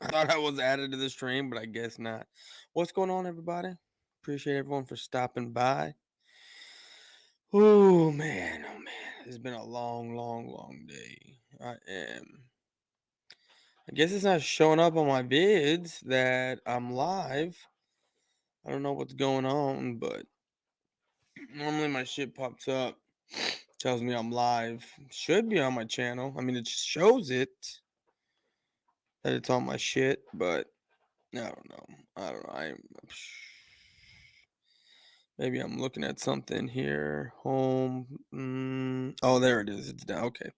I thought I was added to the stream, but I guess not. What's going on, everybody? Appreciate everyone for stopping by. Oh man, oh man. It's been a long, long, long day. I am. I guess it's not showing up on my vids that I'm live. I don't know what's going on, but normally my shit pops up, tells me I'm live. Should be on my channel. I mean, it shows it that it's on my shit, but I don't know. I don't know. Maybe I'm looking at something here. Home. Oh, there it is. It's down. Okay.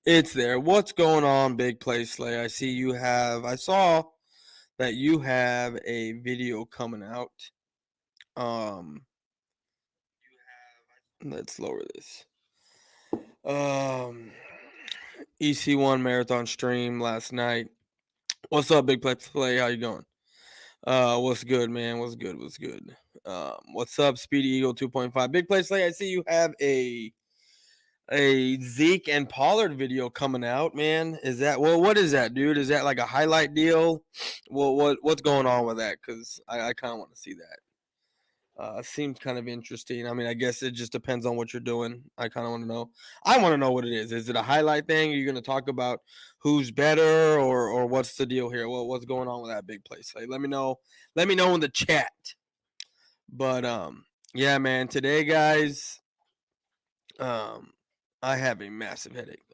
It's there. What's going on, Big Play Slay? I saw that you have a video coming out. Um, let's lower this. Um, EC1 marathon stream last night. What's up, Big Play Slay? How you going? What's good, man? What's good? What's good? What's up, Speedy Eagle 2.5? Big Play Slay. I see you have a Zeke and Pollard video coming out, man. Is that what is that, dude? Is that like a highlight deal? Well, what's going on with that? Because I kind of want to see that. Seems kind of interesting. I mean, I guess it just depends on what you're doing. I kind of want to know. I want to know what it is. Is it a highlight thing? Are you going to talk about who's better, or what's the deal here? Well, what's going on with that big place? Like, let me know. Let me know in the chat. But yeah, man. Today, guys, um, I have a massive headache.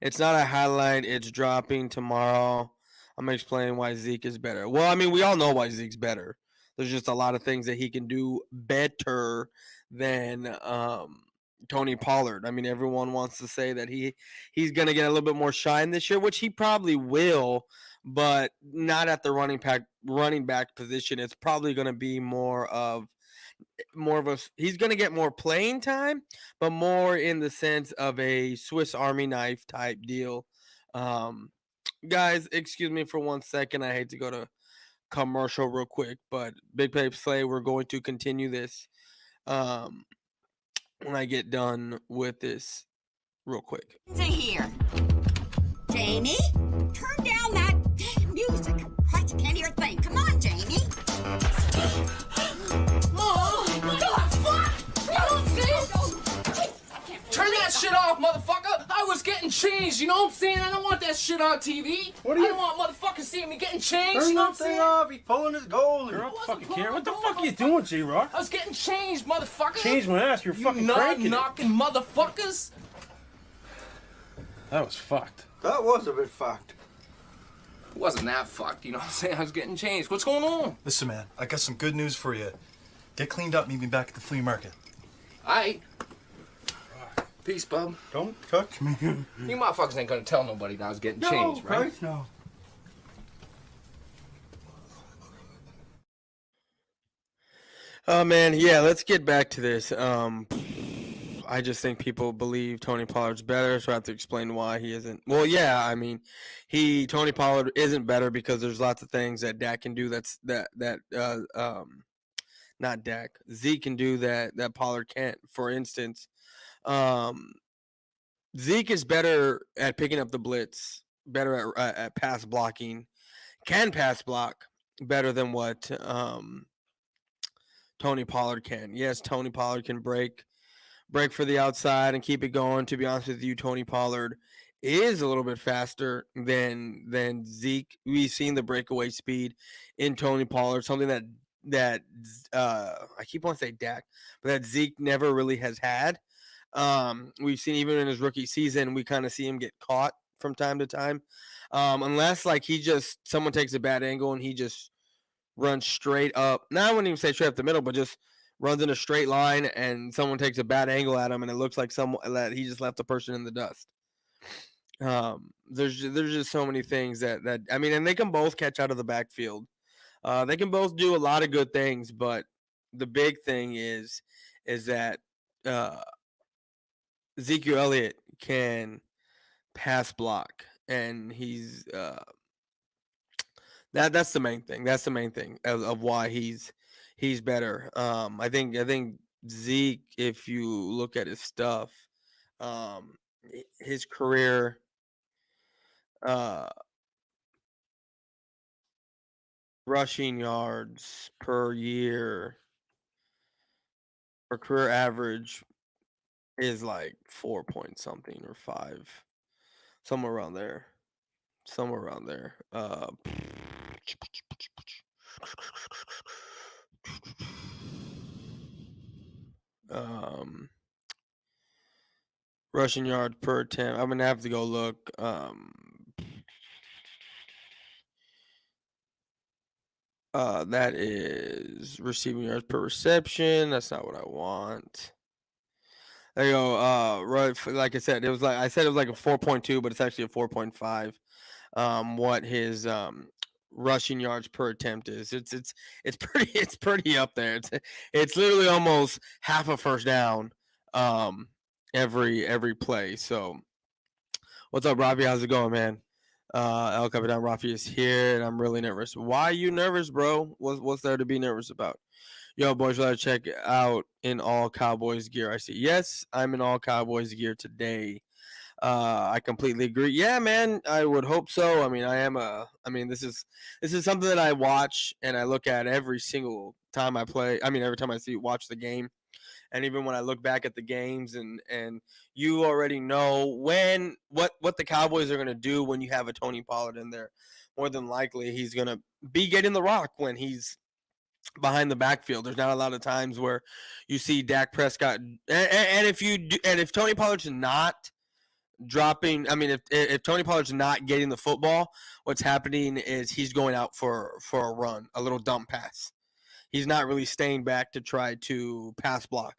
It's not a highlight. It's dropping tomorrow. I'm gonna explain why Zeke is better. Well, I mean, we all know why Zeke's better. There's just a lot of things that he can do better than Tony Pollard. I mean, everyone wants to say that he's gonna get a little bit more shine this year, which he probably will, but not at the running back position. It's probably gonna be more of a he's going to get more playing time, but more in the sense of a Swiss Army knife type deal. Um, guys, excuse me for 1 second. I hate to go to commercial real quick, but Big Play Slay, we're going to continue this um, when I get done with this real quick. Here, Jamie, turn down that music. I can't hear a thing. Come on, Jamie. Turn that shit off, motherfucker! I was getting changed, you know what I'm saying? I don't want that shit on TV. What are you? I don't want motherfuckers seeing me getting changed, Turn you know what I'm that thing saying? off. He's pulling his goalie. I What the wasn't fucking care? What the pulling fuck are you motherfucker. doing, J-Rock? I was getting changed, motherfucker! Change my ass. You're fucking nut cranking it. knocking motherfuckers! That was fucked. That was a bit fucked. It wasn't that fucked, you know what I'm saying? I was getting changed. What's going on? Listen, man, I got some good news for you. Get cleaned up, meet me back at the flea market. Aight. Peace, bub. Don't touch me. You motherfuckers ain't gonna tell nobody that I was getting changed, right? Christ, no. Oh man, yeah, let's get back to this. I just think people believe Tony Pollard's better, so I have to explain why he isn't. Well, yeah, I mean, Tony Pollard isn't better because there's lots of things that Dak can do not Dak, Zeke can do that Pollard can't. For instance, um, Zeke is better at picking up the blitz, better at pass blocking, can pass block better than what Tony Pollard can. Yes, Tony Pollard can break for the outside and keep it going. To be honest with you, Tony Pollard is a little bit faster than Zeke. We've seen the breakaway speed in Tony Pollard, something that I keep on saying Dak, but that Zeke never really has had. We've seen even in his rookie season, we kind of see him get caught from time to time, unless like someone takes a bad angle and he just runs straight up. Now I wouldn't even say straight up the middle, but just runs in a straight line and someone takes a bad angle at him and it looks like that he just left the person in the dust. There's just so many things that I mean, and they can both catch out of the backfield. They can both do a lot of good things, but the big thing is that Ezekiel Elliott can pass block, and he's that's the main thing. That's the main thing of why he's better. I think Zeke, if you look at his stuff, his career, rushing yards per year or career average is like 4 point something or 5, somewhere around there. Somewhere around there. Um, rushing yards per attempt. I'm gonna have to go look. That is receiving yards per reception. That's not what I want. There you go. Right. Like I said, I said it was like a 4.2, but it's actually a 4.5. What his rushing yards per attempt is. It's pretty it's pretty up there. It's literally almost half a first down every play. So what's up, Rafi? How's it going, man? El Capitan Rafi is here, and I'm really nervous. Why are you nervous, bro? What's there to be nervous about? Yo, boys, let check out in all Cowboys gear. I see. Yes, I'm in all Cowboys gear today. I completely agree. Yeah, man, I would hope so. I mean, this is something that I watch and I look at every single time I play. I mean, every time I watch the game, and even when I look back at the games, and you already know what the Cowboys are gonna do when you have a Tony Pollard in there. More than likely, he's gonna be getting the rock when he's behind the backfield. There's not a lot of times where you see Dak Prescott, and if Tony Pollard's not dropping, I mean, if Tony Pollard's not getting the football, what's happening is he's going out for a run, a little dump pass. He's not really staying back to try to pass block.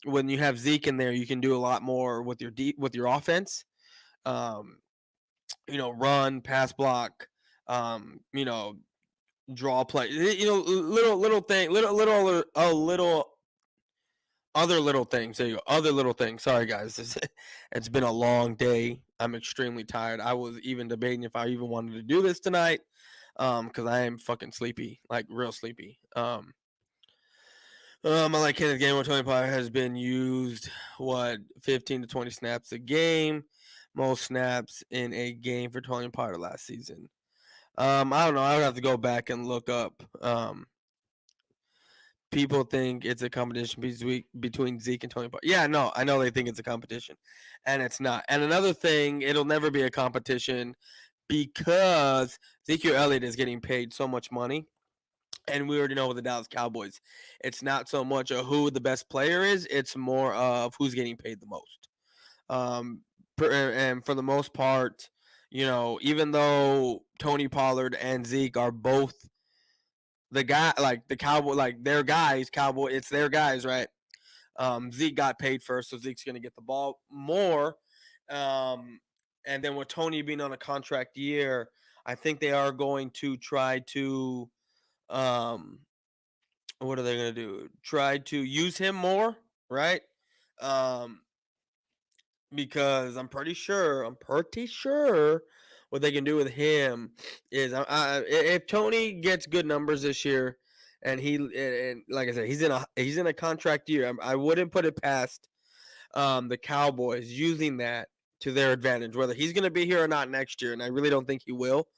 When you have Zeke in there, you can do a lot more with your offense. Um, run, pass block. You know, draw play. Little thing, little other little things. There you go. Other little things. Sorry, guys. It's been a long day. I'm extremely tired. I was even debating if I even wanted to do this tonight, because I am fucking sleepy, like real sleepy. I like Kenneth Gainwell. Tony Pollard has been used 15 to 20 snaps a game, most snaps in a game for Tony Pollard last season. I don't know. I would have to go back and look up. People think it's a competition between Zeke and Tony Pollard. Yeah, no, I know they think it's a competition, and it's not. And another thing, it'll never be a competition because Ezekiel Elliott is getting paid so much money, and we already know with the Dallas Cowboys, it's not so much of who the best player is; it's more of who's getting paid the most. Um, and for the most part, even though Tony Pollard and Zeke are both the guy, like the Cowboy, like their guys, Cowboy, it's their guys, right? Zeke got paid first, so Zeke's going to get the ball more. And then with Tony being on a contract year, I think they are going to try to, what are they going to do? Try to use him more, right? Um, because I'm pretty sure what they can do with him is, if Tony gets good numbers this year, and like I said, he's in a contract year, I wouldn't put it past the Cowboys using that to their advantage, whether he's going to be here or not next year, and I really don't think he will.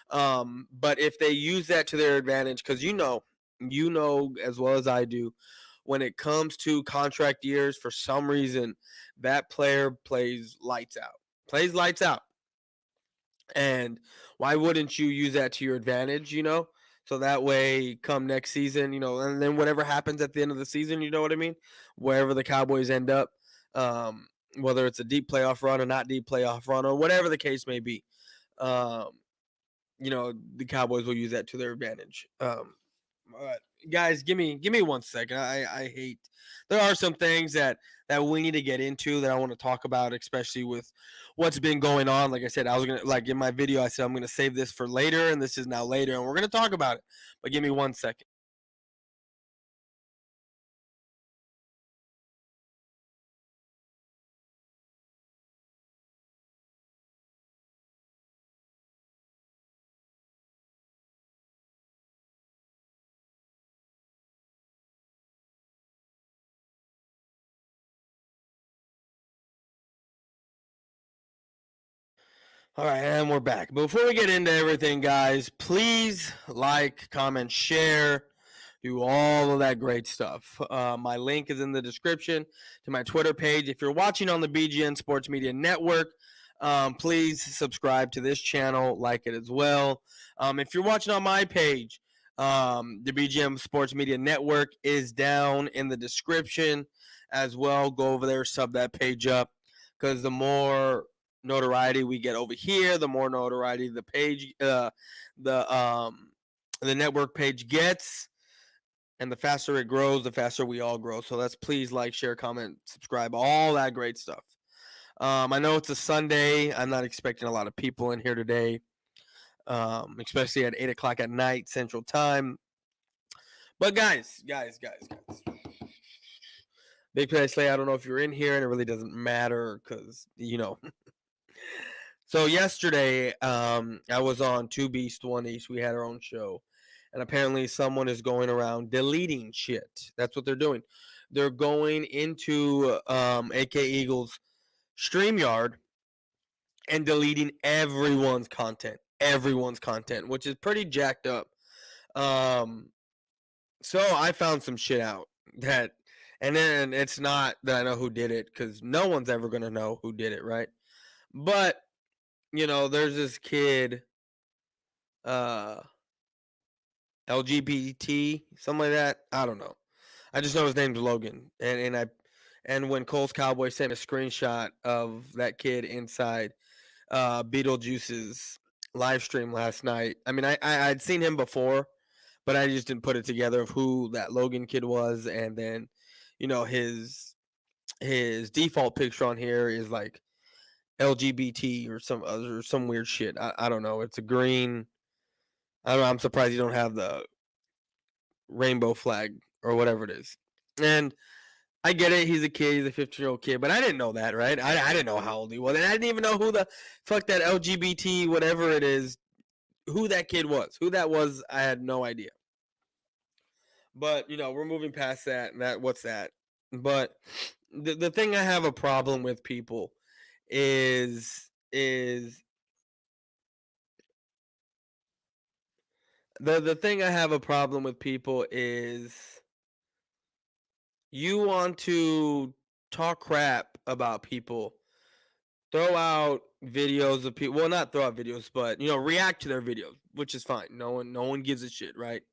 But if they use that to their advantage, because you know as well as I do, when it comes to contract years, for some reason, that player plays lights out. And why wouldn't you use that to your advantage, So that way, come next season, and then whatever happens at the end of the season, you know what I mean? Wherever the Cowboys end up, whether it's a deep playoff run or not deep playoff run or whatever the case may be, um, the Cowboys will use that to their advantage. But guys, give me 1 second. I hate. There are some things that we need to get into that I want to talk about, especially with what's been going on. Like I said, I was gonna, like in my video, I said I'm gonna save this for later, and this is now later, and we're gonna talk about it. But give me 1 second. All right, and we're back. Before we get into everything, guys, please like, comment, share, do all of that great stuff. My link is in the description to my Twitter page. If you're watching on the BGN Sports Media Network, please subscribe to this channel, like it as well. If you're watching on my page, the BGM Sports Media Network is down in the description as well. Go over there, sub that page up, because the more notoriety we get over here, the more notoriety the page, the network page gets, and the faster it grows, the faster we all grow. So let's please like, share, comment, subscribe, all that great stuff. I know it's a Sunday. I'm not expecting a lot of people in here today, especially at 8 o'clock at night Central Time. But guys, Big Play Slay, I don't know if you're in here, and it really doesn't matter because, So yesterday, I was on Two Beast, One East. We had our own show. And apparently someone is going around deleting shit. That's what they're doing. They're going into AK Eagle's StreamYard and deleting everyone's content, which is pretty jacked up. So I found some shit out that, and then it's not that I know who did it, because no one's ever going to know who did it, right? But, there's this kid, LGBT, something like that. I don't know. I just know his name's Logan, and when Cole's Cowboy sent a screenshot of that kid inside Beetlejuice's live stream last night. I mean, I'd seen him before, but I just didn't put it together of who that Logan kid was, and then, his default picture on here is like LGBT or some weird shit. I don't know. It's a green. I don't know. I'm surprised you don't have the rainbow flag or whatever it is. And I get it. He's a kid. He's a 15-year-old kid. But I didn't know that, right? I didn't know how old he was. And I didn't even know who the fuck that LGBT, whatever it is, who that kid was. Who that was, I had no idea. But, we're moving past that. And what's that? But the thing I have a problem with, people, is the thing I have a problem with, people, is you want to talk crap about people, throw out videos of people. Well, not throw out videos, but react to their videos, which is fine. No one gives a shit, right?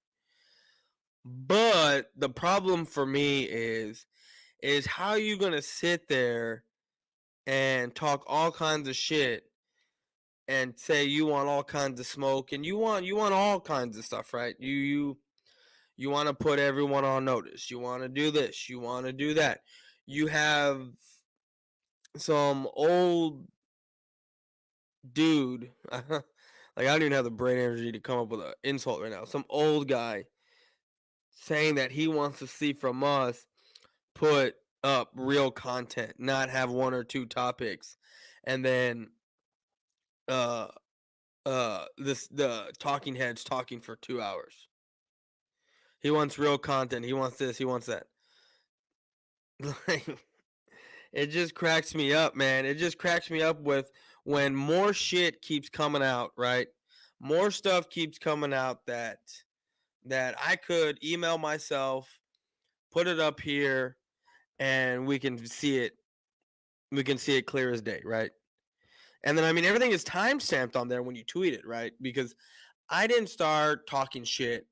But the problem for me is how you gonna sit there and talk all kinds of shit and say you want all kinds of smoke, and you want all kinds of stuff, right? You want to put everyone on notice. You want to do this. You want to do that. You have some old dude, like, I don't even have the brain energy to come up with an insult right now. Some old guy saying that he wants to see from us put up real content, not have one or two topics, and then the talking heads talking for 2 hours. He wants real content. He wants this. He wants that. Like, it just cracks me up, man. It just cracks me up with when more shit keeps coming out, right? More stuff keeps coming out that I could email myself, put it up here, and we can see it. We can see it clear as day, right? And then, I mean, everything is timestamped on there when you tweet it, right? Because I didn't start talking shit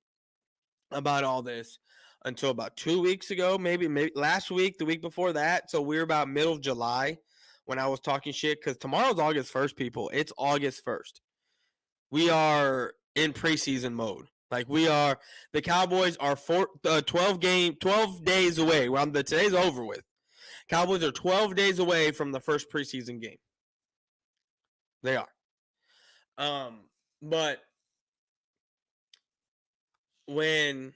about all this until about 2 weeks ago, maybe last week, the week before that. So we're about middle of July when I was talking shit, because tomorrow's August 1st, people. It's August 1st. We are in preseason mode. Like, the Cowboys are 12 days away. Well, today's over with. Cowboys are 12 days away from the first preseason game. They are. But when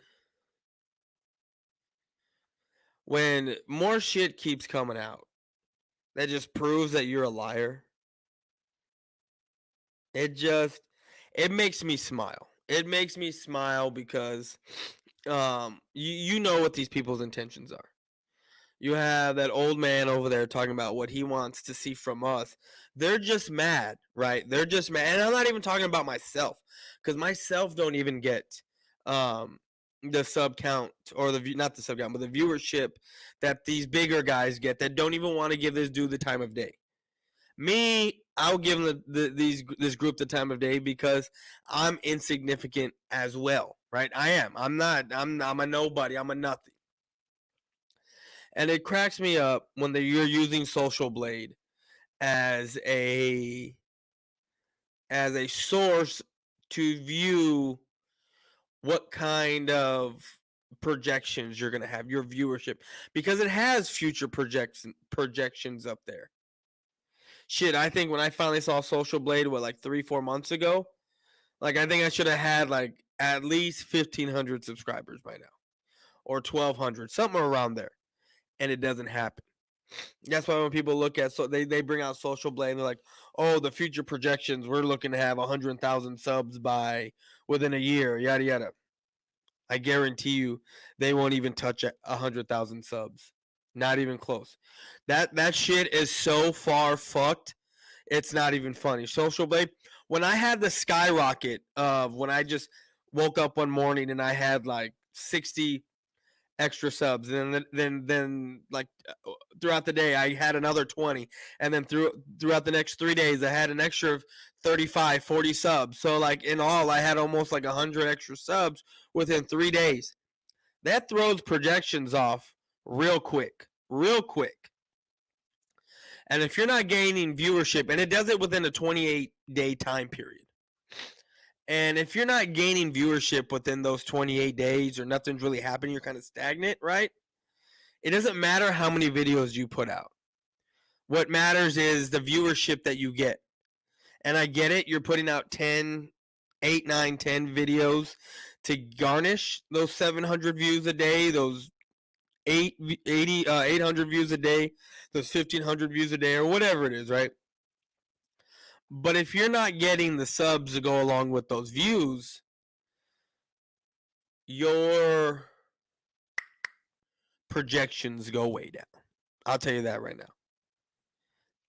more shit keeps coming out, that just proves that you're a liar. It makes me smile. It makes me smile because you know what these people's intentions are. You have that old man over there talking about what he wants to see from us. They're just mad, right? They're just mad. And I'm not even talking about myself, because myself don't even get the sub count, or not the sub count, but the viewership that these bigger guys get that don't even want to give this dude the time of day. Me, I'll give them this group the time of day because I'm insignificant as well, right? I am. I'm a nobody. I'm a nothing. And it cracks me up when you're using Social Blade as a source to view what kind of projections you're going to have, your viewership, because it has future projections up there. Shit, I think when I finally saw Social Blade, like 3-4 months ago, like I think I should have had like at least 1,500 subscribers by now, or 1,200, something around there, and it doesn't happen. That's why when people look at they bring out Social Blade and they're like, oh, the future projections, we're looking to have 100,000 subs by within a year, yada yada. I guarantee you, they won't even touch 100,000 subs. Not even close. That shit is so far fucked. It's not even funny. Social Blade. When I had the skyrocket of when I just woke up one morning and I had like 60 extra subs, and then like throughout the day I had another 20, and then throughout the next 3 days I had an extra 35, 40 subs. So like in all I had almost like 100 extra subs within 3 days. That throws projections off real quick. And if you're not gaining viewership, and it does it within a 28-day time period, and if you're not gaining viewership within those 28 days or nothing's really happening, you're kind of stagnant, right? It doesn't matter how many videos you put out. What matters is the viewership that you get. And I get it, you're putting out 10, 8, 9, 10 videos to garnish those 700 views a day, those 800 views a day, those 1,500 views a day, or whatever it is, right? But if you're not getting the subs to go along with those views, your projections go way down. I'll tell you that right now.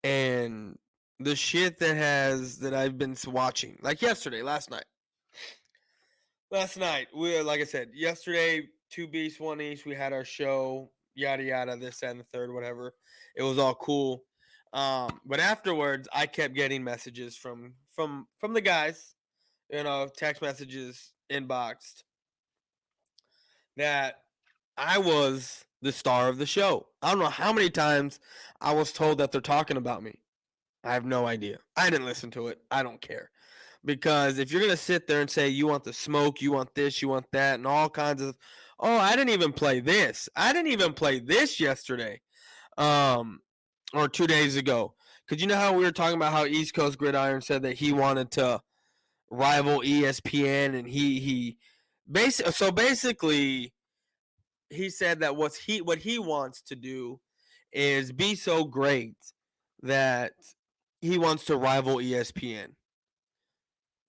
And the shit that I've been watching, like last night, like I said, yesterday, 2 Beasts, 1 East, we had our show, yada yada, this and the third, whatever. It was all cool. But afterwards, I kept getting messages from the guys, text messages inboxed, that I was the star of the show. I don't know how many times I was told that they're talking about me. I have no idea. I didn't listen to it. I don't care. Because if you're going to sit there and say you want the smoke, you want this, you want that, and all kinds of, oh, I didn't even play this. I didn't even play this yesterday, or 2 days ago. Because you know how we were talking about how East Coast Gridiron said that he wanted to rival ESPN, and he basically he said that what he wants to do is be so great that he wants to rival ESPN.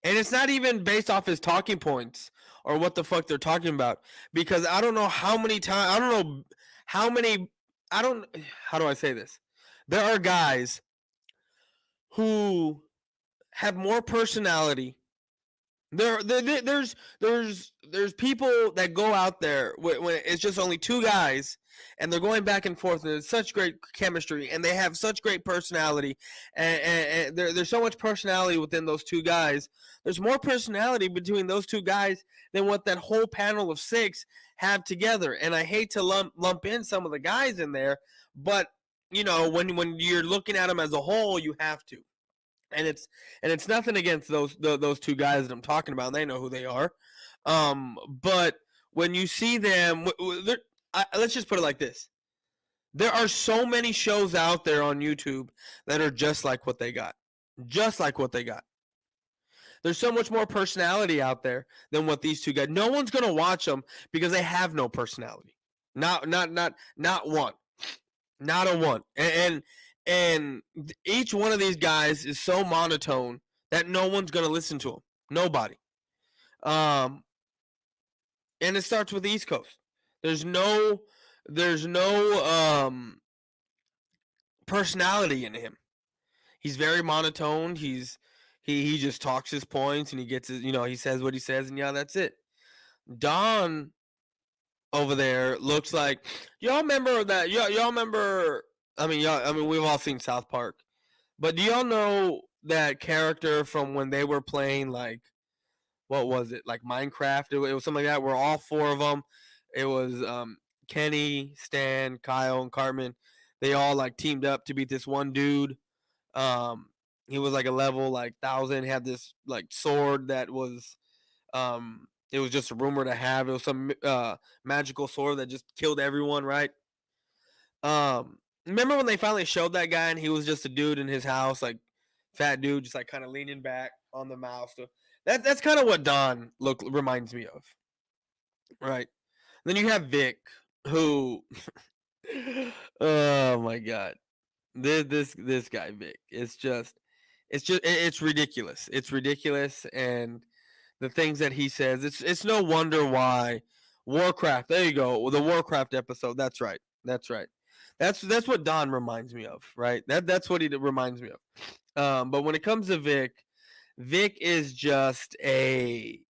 And it's not even based off his talking points or what the fuck they're talking about. Because I don't know how many times, how do I say this? There are guys who have more personality. There's people that go out there when it's just only two guys and they're going back and forth, and it's such great chemistry and they have such great personality, and there's so much personality within those two guys. There's more personality between those two guys than what that whole panel of 6 have together. And I hate to lump in some of the guys in there, but when you're looking at them as a whole, you have to. And it's nothing against those two guys that I'm talking about. They know who they are. But when you see them, let's just put it like this. There are so many shows out there on YouTube that are just like what they got. Just like what they got. There's so much more personality out there than what these two got. No one's going to watch them because they have no personality. Not one. Not a one. And each one of these guys is so monotone that no one's going to listen to them. Nobody. And it starts with the East Coast. There's no there's no personality in him. He's very monotone. He just talks his points and he gets his, he says what he says, and yeah, that's it. Don over there looks like, y'all remember that, y'all remember, we've all seen South Park, but do y'all know that character from when they were playing, like, what was it, like Minecraft? It was something like that, where all four of them, it was Kenny, Stan, Kyle, and Cartman. They all like teamed up to beat this one dude. um he was like a level like 1,000, had this like sword that was, it was just a rumor to have. It was some magical sword that just killed everyone, right? Remember when they finally showed that guy and he was just a dude in his house, like fat dude, just like kind of leaning back on the mouse. So that's kind of what Don reminds me of, right? Then you have Vic, who, oh my god, this guy Vic. It's ridiculous. It's ridiculous, and the things that he says. It's no wonder why Warcraft. There you go. The Warcraft episode. That's right. That's right. That's what Don reminds me of, right? That's what he reminds me of. But when it comes to Vic, Vic is just a,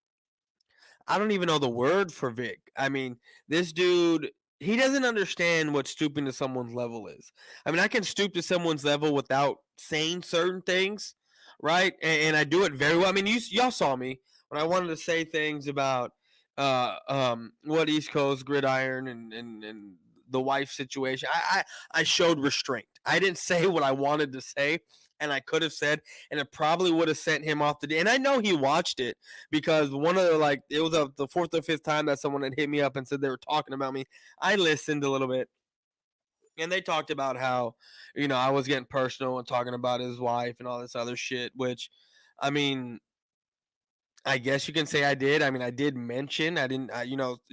I don't even know the word for Vic. I mean, this dude, he doesn't understand what stooping to someone's level is. I mean, I can stoop to someone's level without saying certain things, right? And I do it very well. I mean, y'all saw me when I wanted to say things about what East Coast gridiron and the wife situation. I showed restraint. I didn't say what I wanted to say, and I could have said, and it probably would have sent him off the day. And I know he watched it, because one of the, like, it was the fourth or fifth time that someone had hit me up and said they were talking about me. I listened a little bit, and they talked about how, I was getting personal and talking about his wife and all this other shit, which, I mean, I guess you can say I did. I mean, I did mention, I didn't,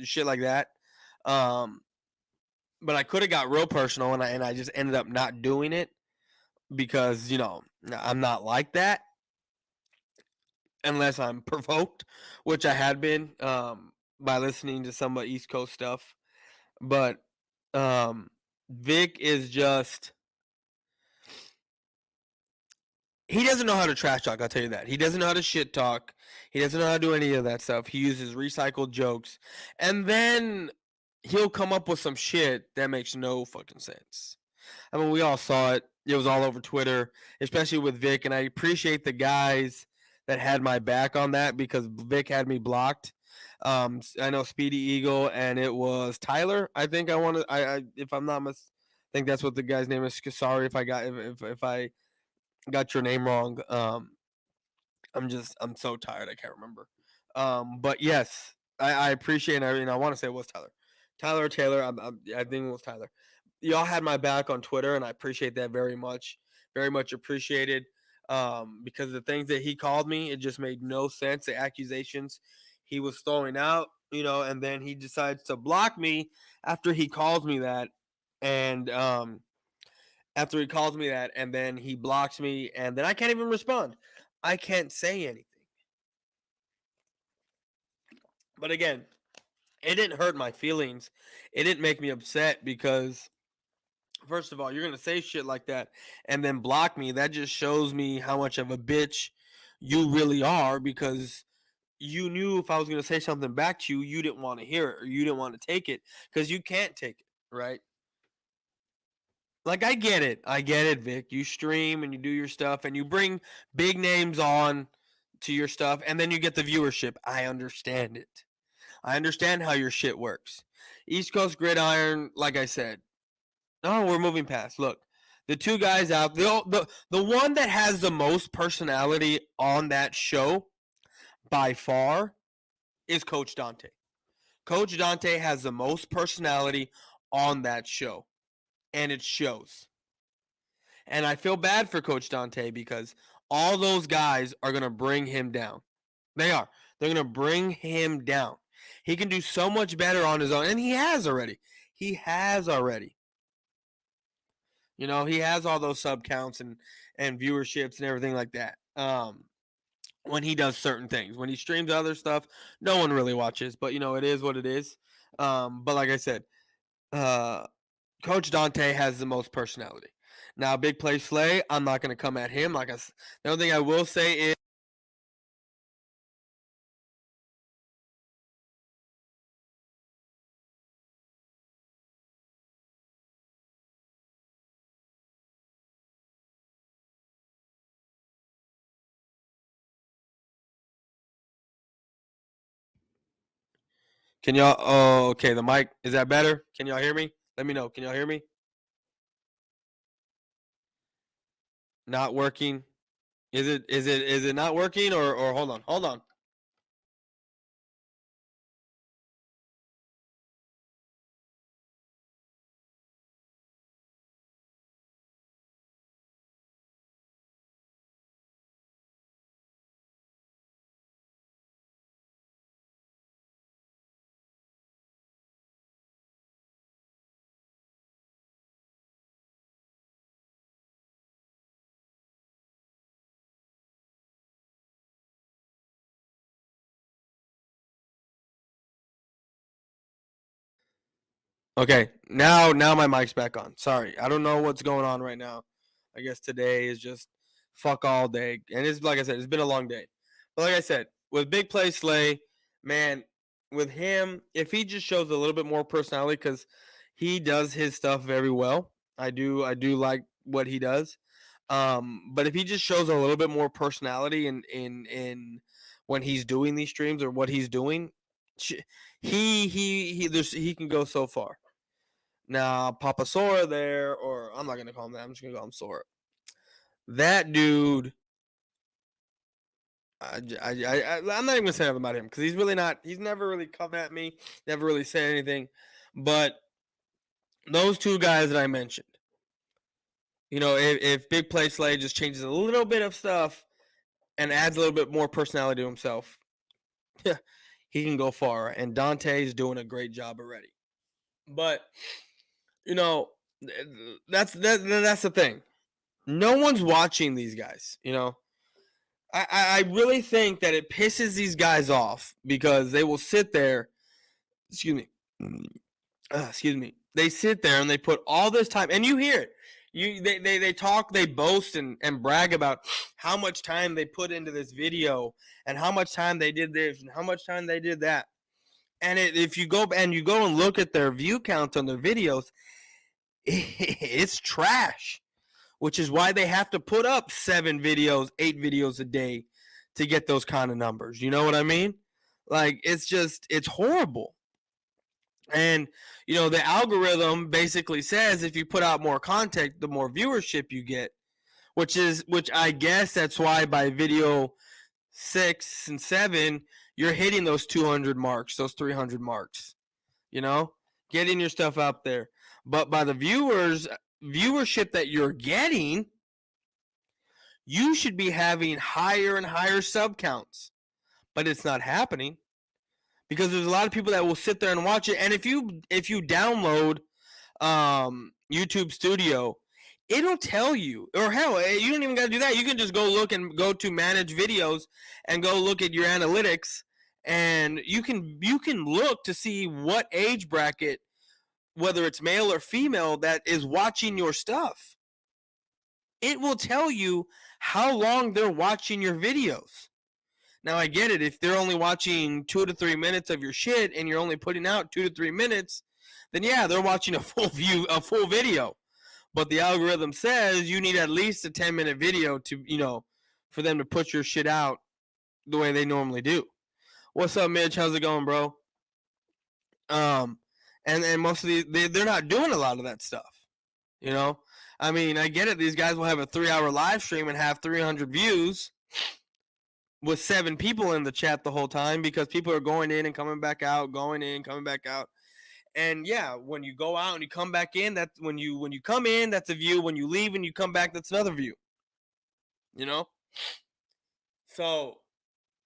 shit like that. But I could have got real personal, and I just ended up not doing it, because, I'm not like that unless I'm provoked, which I had been, by listening to some of the East Coast stuff. But Vic is just, he doesn't know how to trash talk, I'll tell you that. He doesn't know how to shit talk. He doesn't know how to do any of that stuff. He uses recycled jokes. And then he'll come up with some shit that makes no fucking sense. I mean, we all saw it. It was all over Twitter, especially with Vic. And I appreciate the guys that had my back on that, because Vic had me blocked. I know Speedy Eagle, and it was Tyler. I think if I'm not I think that's what the guy's name is. Sorry if I got your name wrong. I'm so tired, I can't remember. But yes, I appreciate it. I want to say it was Tyler. Taylor. I think it was Tyler. Y'all had my back on Twitter, and I appreciate that very much. Very much appreciated. Because the things that he called me, it just made no sense. The accusations he was throwing out, and then he decides to block me after he calls me that. And after he calls me that, and then he blocks me, and then I can't even respond. I can't say anything. But again, it didn't hurt my feelings. It didn't make me upset, because first of all, you're gonna say shit like that and then block me. That just shows me how much of a bitch you really are, because you knew if I was gonna say something back to you, you didn't want to hear it, or you didn't want to take it, because you can't take it, right? Like, I get it, Vic. You stream and you do your stuff and you bring big names on to your stuff, and then you get the viewership. I understand it. I understand how your shit works. East Coast Gridiron, like I said. Oh, we're moving past. Look, the two guys out, the one that has the most personality on that show by far is Coach Dante. Coach Dante has the most personality on that show, and it shows. And I feel bad for Coach Dante, because all those guys are going to bring him down. They are. They're going to bring him down. He can do so much better on his own, and he has already. He has already. He has all those sub counts and viewerships and everything like that. When he does certain things, when he streams other stuff, no one really watches. But it is what it is. But like I said, Coach Dante has the most personality. Now, Big Play Slay, I'm not going to come at him. The only thing I will say is, can y'all? Oh, okay. The mic, is that better? Can y'all hear me? Let me know. Can y'all hear me? Not working. Is it not working, or hold on. Okay, now my mic's back on. Sorry, I don't know what's going on right now. I guess today is just fuck all day, and it's like I said, it's been a long day. But like I said, with Big Play Slay, man, with him, if he just shows a little bit more personality, because he does his stuff very well. I do like what he does. But if he just shows a little bit more personality in when he's doing these streams or what he's doing, he can go so far. Now, Papa Sora there, or I'm not gonna call him that. I'm just gonna call him Sora. That dude, I'm not even gonna say anything about him because he's really not. He's never really come at me, never really said anything. But those two guys that I mentioned, if Big Play Slay just changes a little bit of stuff and adds a little bit more personality to himself, he can go far. And Dante's doing a great job already. But that's the thing. No one's watching these guys. I really think that it pisses these guys off because they will sit there. Excuse me. Excuse me. They sit there and they put all this time, and you hear it. They talk, they boast and brag about how much time they put into this video and how much time they did this and how much time they did that. And if you go and look at their view count on their videos, it's trash, which is why they have to put up 7 videos, 8 videos a day to get those kind of numbers. You know what I mean? Like, it's horrible. And, the algorithm basically says if you put out more content, the more viewership you get, which I guess that's why by video 6 and 7, you're hitting those 200 marks, those 300 marks, getting your stuff out there. But by the viewership that you're getting, you should be having higher and higher sub counts. But it's not happening because there's a lot of people that will sit there and watch it. And if you download YouTube Studio, it'll tell you, or hell, you don't even got to do that. You can just go to manage videos and go look at your analytics, and you can look to see what age bracket, whether it's male or female, that is watching your stuff. It will tell you how long they're watching your videos. Now, I get it. If they're only watching 2 to 3 minutes of your shit and you're only putting out 2 to 3 minutes, then yeah, they're watching a full video. But the algorithm says you need at least a 10-minute video to, for them to put your shit out the way they normally do. What's up, Mitch? How's it going, bro? And most of they're not doing a lot of that stuff. I mean, I get it. These guys will have a 3-hour live stream and have 300 views with 7 people in the chat the whole time because people are going in and coming back out, going in, coming back out. And yeah, when you go out and you come back in, that's when you come in, that's a view. When you leave and you come back, that's another view. So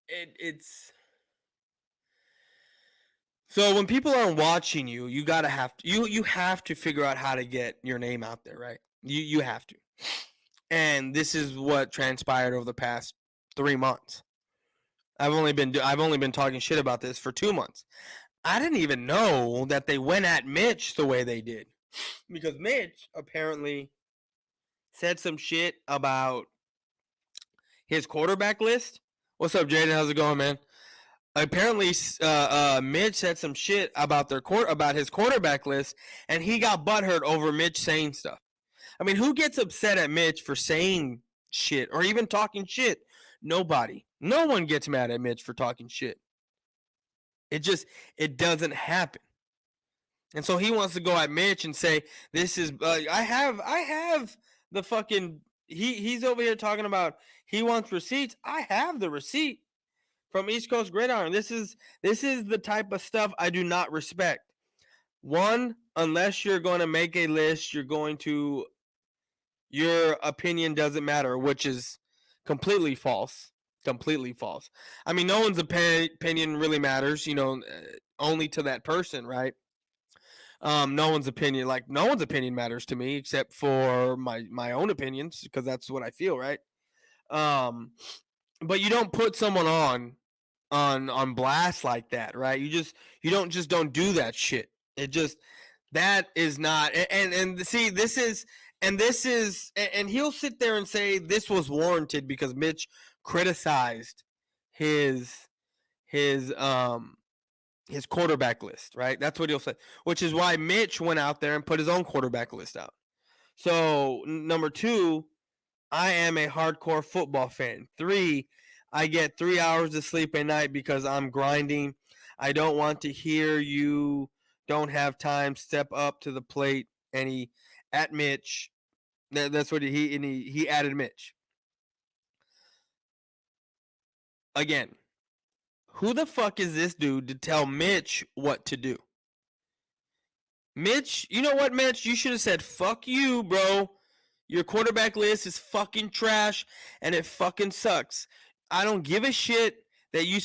it's so when people aren't watching you, you have to figure out how to get your name out there, right? You have to. And this is what transpired over the past 3 months. I've only been talking shit about this for 2 months. I didn't even know that they went at Mitch the way they did. Because Mitch apparently said some shit about his quarterback list. What's up, Jaden? How's it going, man? Apparently, Mitch said some shit about about his quarterback list, and he got butthurt over Mitch saying stuff. I mean, who gets upset at Mitch for saying shit or even talking shit? Nobody. No one gets mad at Mitch for talking shit. It doesn't happen. And so he wants to go at Mitch and say, "This is I have the fucking he's over here talking about he wants receipts. I have the receipt from East Coast Gridiron. This is the type of stuff I do not respect. One, unless you're going to make a list, your opinion doesn't matter, which is completely false. Completely false. I mean, no one's opinion really matters, only to that person, right? No one's opinion matters to me except for my own opinions, because that's what I feel, right? But you don't put someone on blast like that, right? You don't do that shit. That is not, and see, this is, and he'll sit there and say this was warranted because Mitch criticized his quarterback list, right? That's what he'll say, which is why Mitch went out there and put his own quarterback list out. So, number 2, I am a hardcore football fan. 3, I get 3 hours of sleep a night because I'm grinding. I don't want to hear you don't have time, step up to the plate. And he at Mitch. That's what he added Mitch. Again, who the fuck is this dude to tell Mitch what to do? Mitch, you know what, Mitch? You should have said, fuck you, bro. Your quarterback list is fucking trash, and it fucking sucks. I don't give a shit that you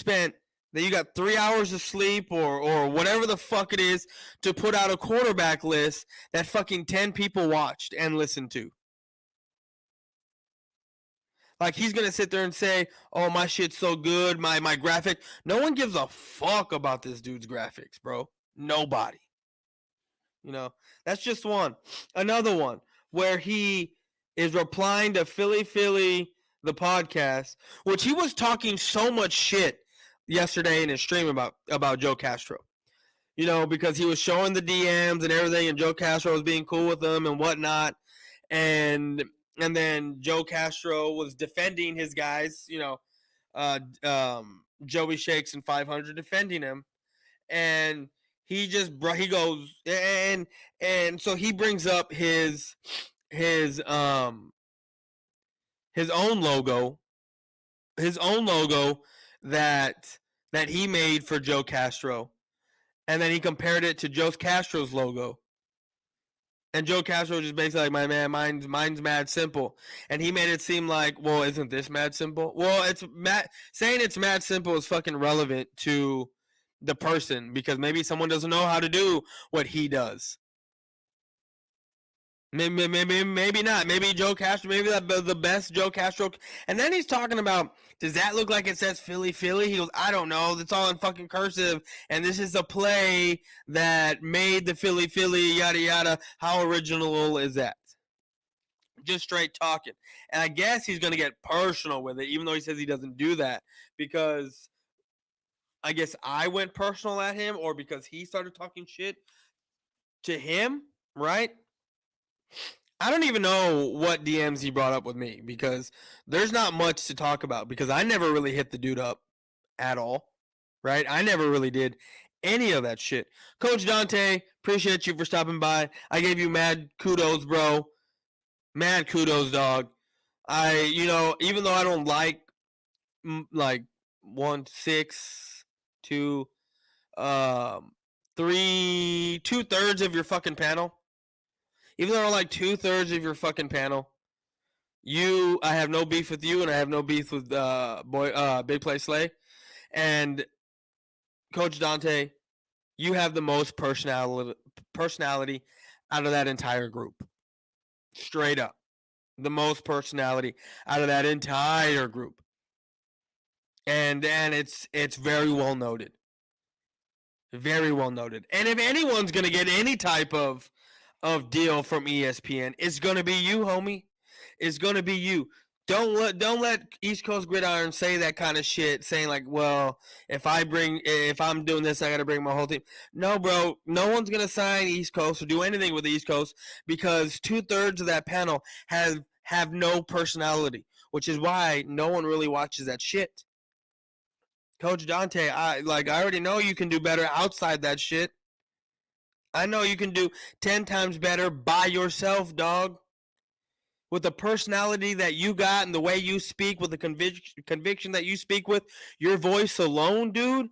got 3 hours of sleep or whatever the fuck it is to put out a quarterback list that fucking 10 people watched and listened to. Like, he's going to sit there and say, oh, my shit's so good, my graphic. No one gives a fuck about this dude's graphics, bro. Nobody. That's just one. Another one where he is replying to Philly, the podcast, which he was talking so much shit yesterday in his stream about Joe Castro. Because he was showing the DMs and everything, and Joe Castro was being cool with them and whatnot. And then Joe Castro was defending his guys, Joey Shakes and 500 defending him. And he goes, and so he brings up his own logo that he made for Joe Castro. And then he compared it to Joe Castro's logo. And Joe Castro just basically like, my man, mine's mad simple. And he made it seem like, well, isn't this mad simple? Well, saying it's mad simple is fucking relevant to the person, because maybe someone doesn't know how to do what he does. Maybe not. Maybe Joe Castro, maybe the best Joe Castro. And then he's talking about, does that look like it says Philly? He goes, I don't know. It's all in fucking cursive. And this is a play that made the Philly, yada, yada. How original is that? Just straight talking. And I guess he's going to get personal with it, even though he says he doesn't do that. Because I guess I went personal at him, or because he started talking shit to him, right? I don't even know what DMs he brought up with me, because there's not much to talk about, because I never really hit the dude up at all, right? I never really did any of that shit. Coach Dante, appreciate you for stopping by. I gave you mad kudos, bro. Mad kudos, dog. Even though I don't like 1, 6, 2, 3, 2/3 of your fucking panel. Even though I don't like 2/3 of your fucking panel, I have no beef with you, and I have no beef with Big Play Slay. And Coach Dante, you have the most personality out of that entire group. Straight up. The most personality out of that entire group. And it's very well noted. Very well noted. And if anyone's gonna get any type of deal from ESPN, it's gonna be you, homie. It's gonna be you. Don't let East Coast Gridiron say that kind of shit, saying like, well, if I'm doing this, I gotta bring my whole team. No, bro, no one's gonna sign East Coast or do anything with the East Coast because 2/3 of that panel have no personality, which is why no one really watches that shit. Coach Dante, I already know you can do better outside that shit. I know you can do 10 times better by yourself, dog. With the personality that you got and the way you speak, with the conviction that you speak with, your voice alone, dude.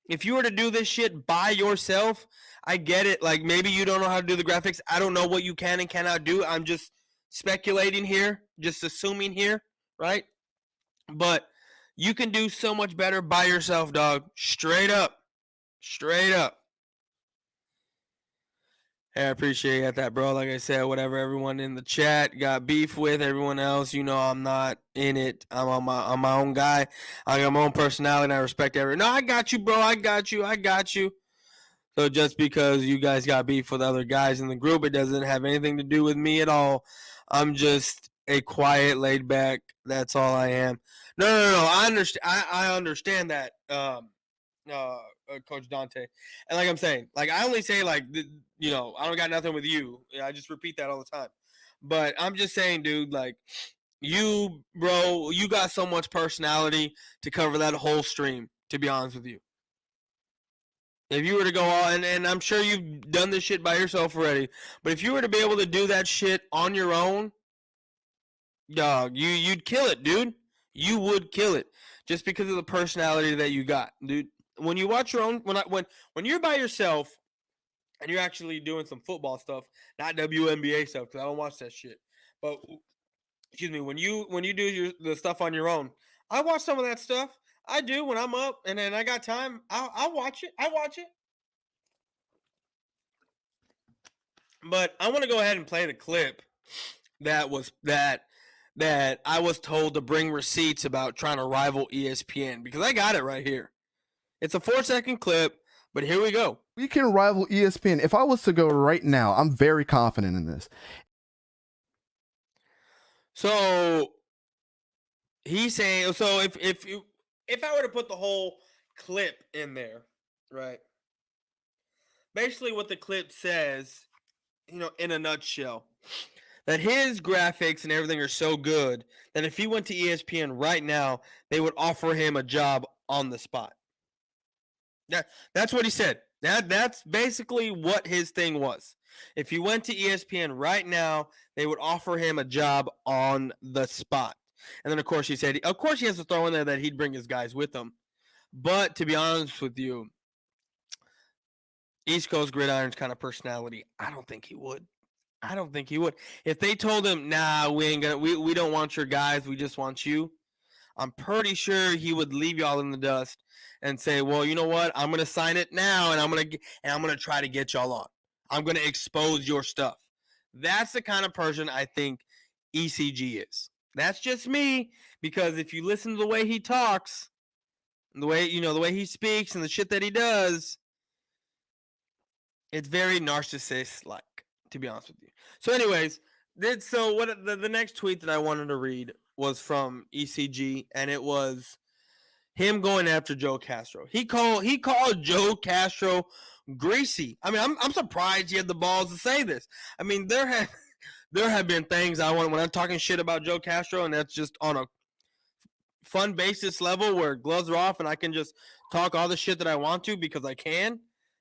If you were to do this shit by yourself, I get it. Like, maybe you don't know how to do the graphics. I don't know what you can and cannot do. I'm just speculating here, just assuming here, right? But you can do so much better by yourself, dog. Straight up. Straight up. Hey, I appreciate that, bro. Like I said, whatever everyone in the chat got beef with, everyone else, I'm not in it. I'm my own guy. I got my own personality, and I respect everyone. No, I got you, bro. I got you. So just because you guys got beef with other guys in the group, it doesn't have anything to do with me at all. I'm just a quiet, laid back. That's all I am. No. I understand. I understand that. Coach Dante, and like I'm saying, like I only say like I don't got nothing with you. I just repeat that all the time. But I'm just saying, dude, like you, bro, you got so much personality to cover that whole stream. To be honest with you, if you were to go on, and I'm sure you've done this shit by yourself already, but if you were to be able to do that shit on your own, dog, you'd kill it, dude. You would kill it just because of the personality that you got, dude. When you watch your own, when you're by yourself and you're actually doing some football stuff, not WNBA stuff, because I don't watch that shit. But excuse me, when you do the stuff on your own, I watch some of that stuff. I do when I'm up and then I got time. I'll watch it. I watch it. But I want to go ahead and play the clip that I was told to bring receipts about trying to rival ESPN, because I got it right here. It's a 4-second clip, but here we go. We can rival ESPN. If I was to go right now, I'm very confident in this. So he's saying, so if I were to put the whole clip in there, right? Basically what the clip says, in a nutshell, that his graphics and everything are so good that if he went to ESPN right now, they would offer him a job on the spot. That's what he said. That's basically what his thing was. If he went to ESPN right now, they would offer him a job on the spot. And then, of course, he said, of course, he has to throw in there that he'd bring his guys with him. But to be honest with you, East Coast Gridiron's kind of personality, I don't think he would. If they told him, nah, we don't want your guys, we just want you, I'm pretty sure he would leave y'all in the dust and say, well, you know what? I'm going to sign it now, and I'm going to try to get y'all on. I'm going to expose your stuff. That's the kind of person I think ECG is. That's just me, because if you listen to the way he talks, the way he speaks and the shit that he does, it's very narcissist-like, to be honest with you. So anyways, the next tweet that I wanted to read was from ECG, and it was him going after Joe Castro. He called Joe Castro greasy. I mean, I'm surprised he had the balls to say this. I mean, there have been things when I'm talking shit about Joe Castro, and that's just on a fun basis level where gloves are off and I can just talk all the shit that I want to because I can.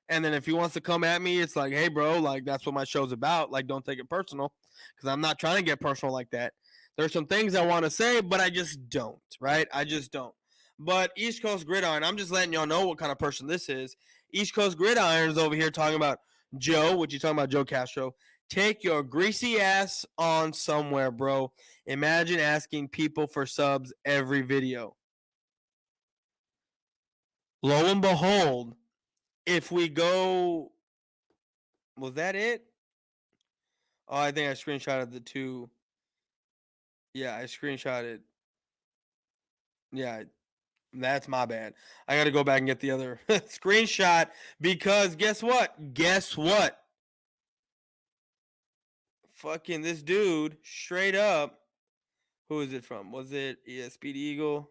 And then if he wants to come at me, it's like, hey, bro, like, that's what my show's about. Like, don't take it personal, because I'm not trying to get personal like that. There's some things I want to say, but I just don't, right? I just don't. But East Coast Gridiron, I'm just letting y'all know what kind of person this is. East Coast Gridiron is over here talking about Joe, what you talking about, Joe Castro. Take your greasy ass on somewhere, bro. Imagine asking people for subs every video. Lo and behold, if we go, was that it? Oh, I think I screenshotted the two. Yeah, I screenshotted. Yeah, That's my bad. I got to go back and get the other screenshot because guess what? Guess what? Fucking this dude, straight up. Who is it from? Was it Speed Eagle?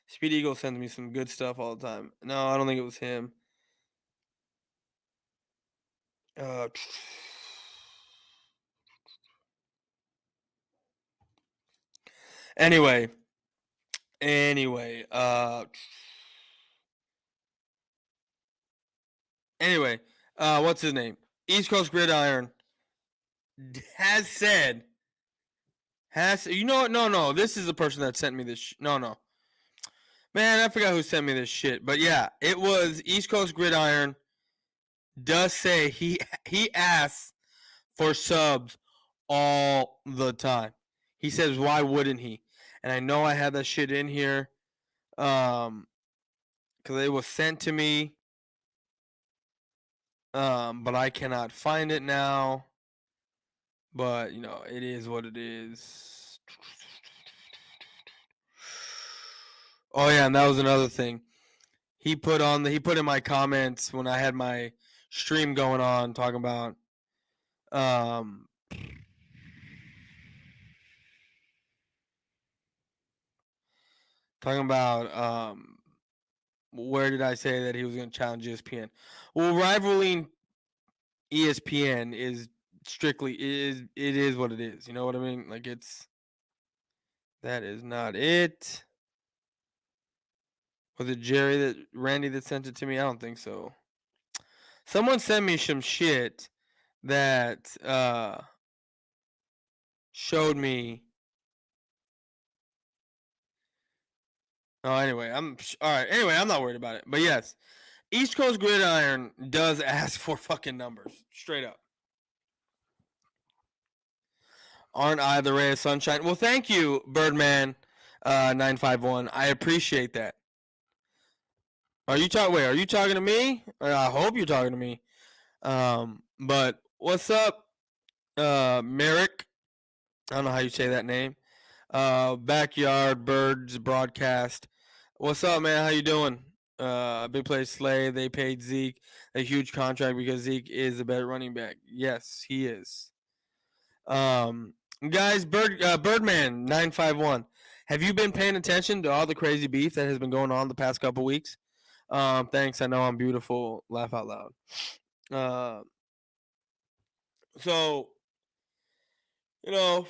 Speed Eagle sends me some good stuff all the time. No, I don't think it was him. Uh, anyway, anyway, what's his name? East Coast Gridiron has said, you know what? No, this is the person that sent me this. No, man, I forgot who sent me this shit. But yeah, it was East Coast Gridiron. Does say he asks for subs all the time. He says, why wouldn't he? And I know I had that shit in here because it was sent to me, but I cannot find it now. But, you know, it is what it is. Oh, yeah, and that was another thing. He put in my comments when I had my stream going on talking about where did I say that he was going to challenge ESPN? Well, rivaling ESPN is strictly it is what it is. You know what I mean? Like that is not it. Was it Randy that sent it to me? I don't think so. Someone sent me some shit that showed me. Oh, anyway, all right. Anyway, I'm not worried about it. But yes, East Coast Gridiron does ask for fucking numbers, straight up. Aren't I the ray of sunshine? Well, thank you, Birdman 951. I appreciate that. Are you talking to me? I hope you're talking to me. But what's up, Merrick? I don't know how you say that name. Backyard Birds broadcast. What's up, man? How you doing? Big play Slay. They paid Zeke a huge contract because Zeke is a better running back. Yes, he is. Guys, Birdman 951. Have you been paying attention to all the crazy beef that has been going on the past couple weeks? Thanks. I know I'm beautiful. Laugh out loud. So, you know,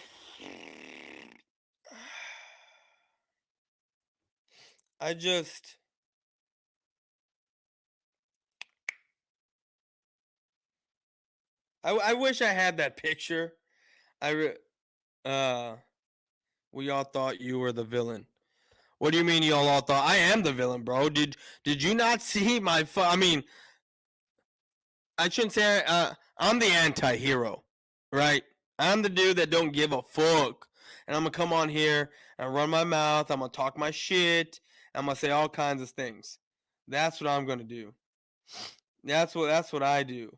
I wish I had that picture. We all thought you were the villain. What do you mean y'all all thought? I am the villain, bro. Did you not see my I mean, I shouldn't say I'm the anti-hero, right? I'm the dude that don't give a fuck. And I'm going to come on here and run my mouth. I'm going to talk my shit. I'm going to say all kinds of things. That's what I'm going to do. That's what I do.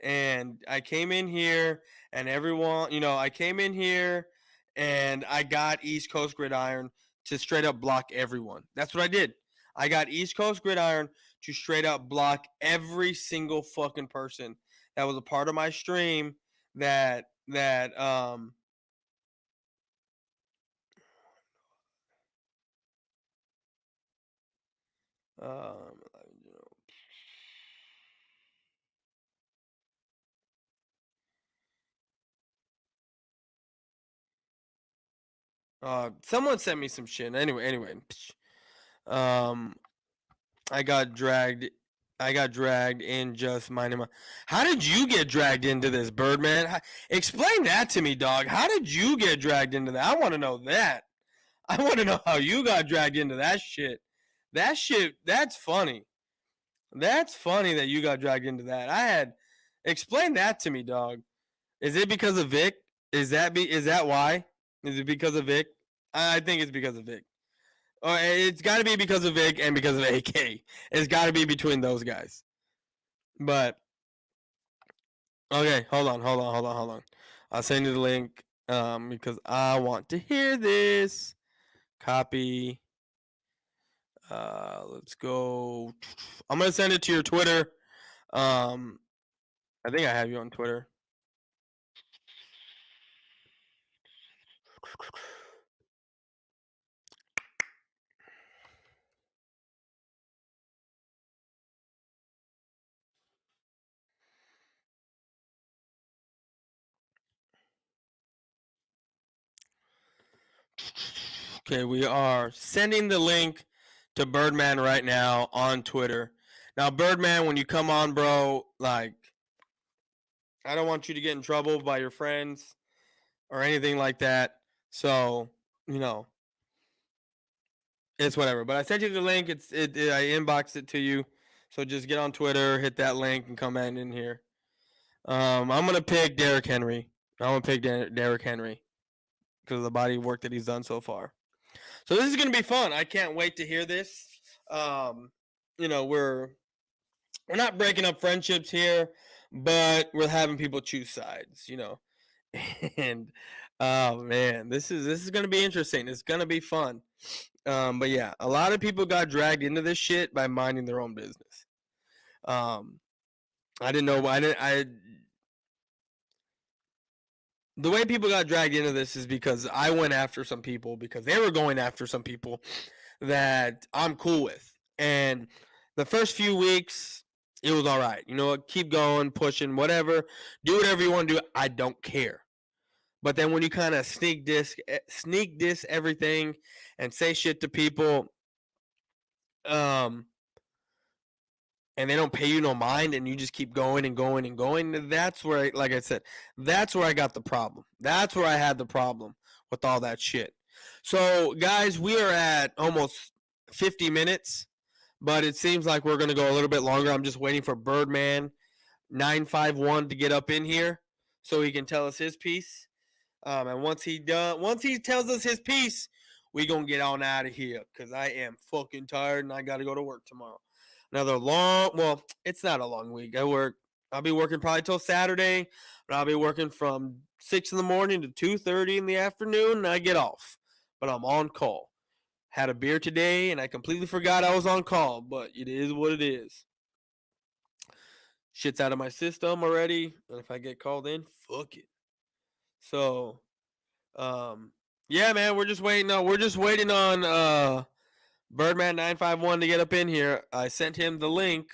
And I came in here and everyone, I came in here and I got East Coast Gridiron to straight up block everyone. That's what I did. I got East Coast Gridiron to straight up block every single fucking person that was a part of my stream that someone sent me some shit. Anyway. I got dragged in just minding my. How did you get dragged into this, Birdman? Explain that to me, dog. How did you get dragged into that? I want to know that. I want to know how you got dragged into that shit. That's funny. That's funny that you got dragged into that. Explain that to me, dog. Is it because of Vic? Is that why? Is it because of Vic? I think it's because of Vic. Or it's got to be because of Vic and because of AK. It's got to be between those guys. But okay, hold on. I'll send you the link because I want to hear this. Copy. Let's go. I'm gonna send it to your Twitter. I think I have you on Twitter. Okay, we are sending the link to Birdman right now on Twitter. Now, Birdman, when you come on, bro, like, I don't want you to get in trouble by your friends or anything like that. So, you know, it's whatever. But I sent you the link. I inboxed it to you. So just get on Twitter, hit that link, and come in here. I'm gonna pick Derrick Henry. I'm gonna pick Derrick Henry because of the body of work that he's done so far. So this is gonna be fun. I can't wait to hear this. You know, we're not breaking up friendships here, but we're having people choose sides. You know, and oh man, this is gonna be interesting. It's gonna be fun. But yeah, a lot of people got dragged into this shit by minding their own business. I didn't know. The way people got dragged into this is because I went after some people because they were going after some people that I'm cool with. And the first few weeks, it was all right. You know what? Keep going, pushing, whatever. Do whatever you want to do. I don't care. But then when you kind of sneak diss everything and say shit to people, and they don't pay you no mind and you just keep going and going and going, that's where, like I said, that's where I got the problem. That's where I had the problem with all that shit. So, guys, we are at almost 50 minutes, but it seems like we're going to go a little bit longer. I'm just waiting for Birdman 951 to get up in here so he can tell us his piece. And once he tells us his piece, we going to get on out of here because I am fucking tired and I got to go to work tomorrow. Well, it's not a long week. I'll be working probably till Saturday, but I'll be working from 6 in the morning to 2:30 in the afternoon, and I get off. But I'm on call. Had a beer today, and I completely forgot I was on call, but it is what it is. Shit's out of my system already, and if I get called in, fuck it. So, yeah, man, we're just waiting on Birdman 951 to get up in here. I sent him the link.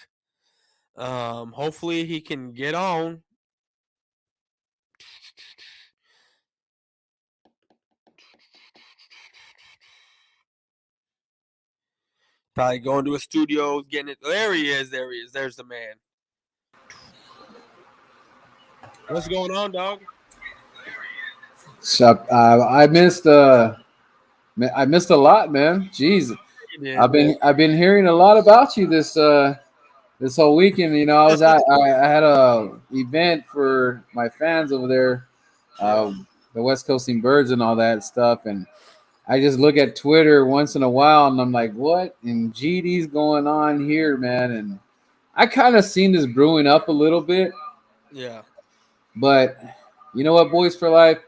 Hopefully he can get on. Probably going to a studio, getting it. There he is. There's the man. What's going on, dog? Sup? I missed a lot, man. Jeez, I've been hearing a lot about you this whole weekend. You know, I had a event for my fans over there, the West Coasting Birds and all that stuff, and I just look at Twitter once in a while, and I'm like, what in GD's going on here, man? And I kind of seen this brewing up a little bit. Yeah. But you know what, Boyz4Life?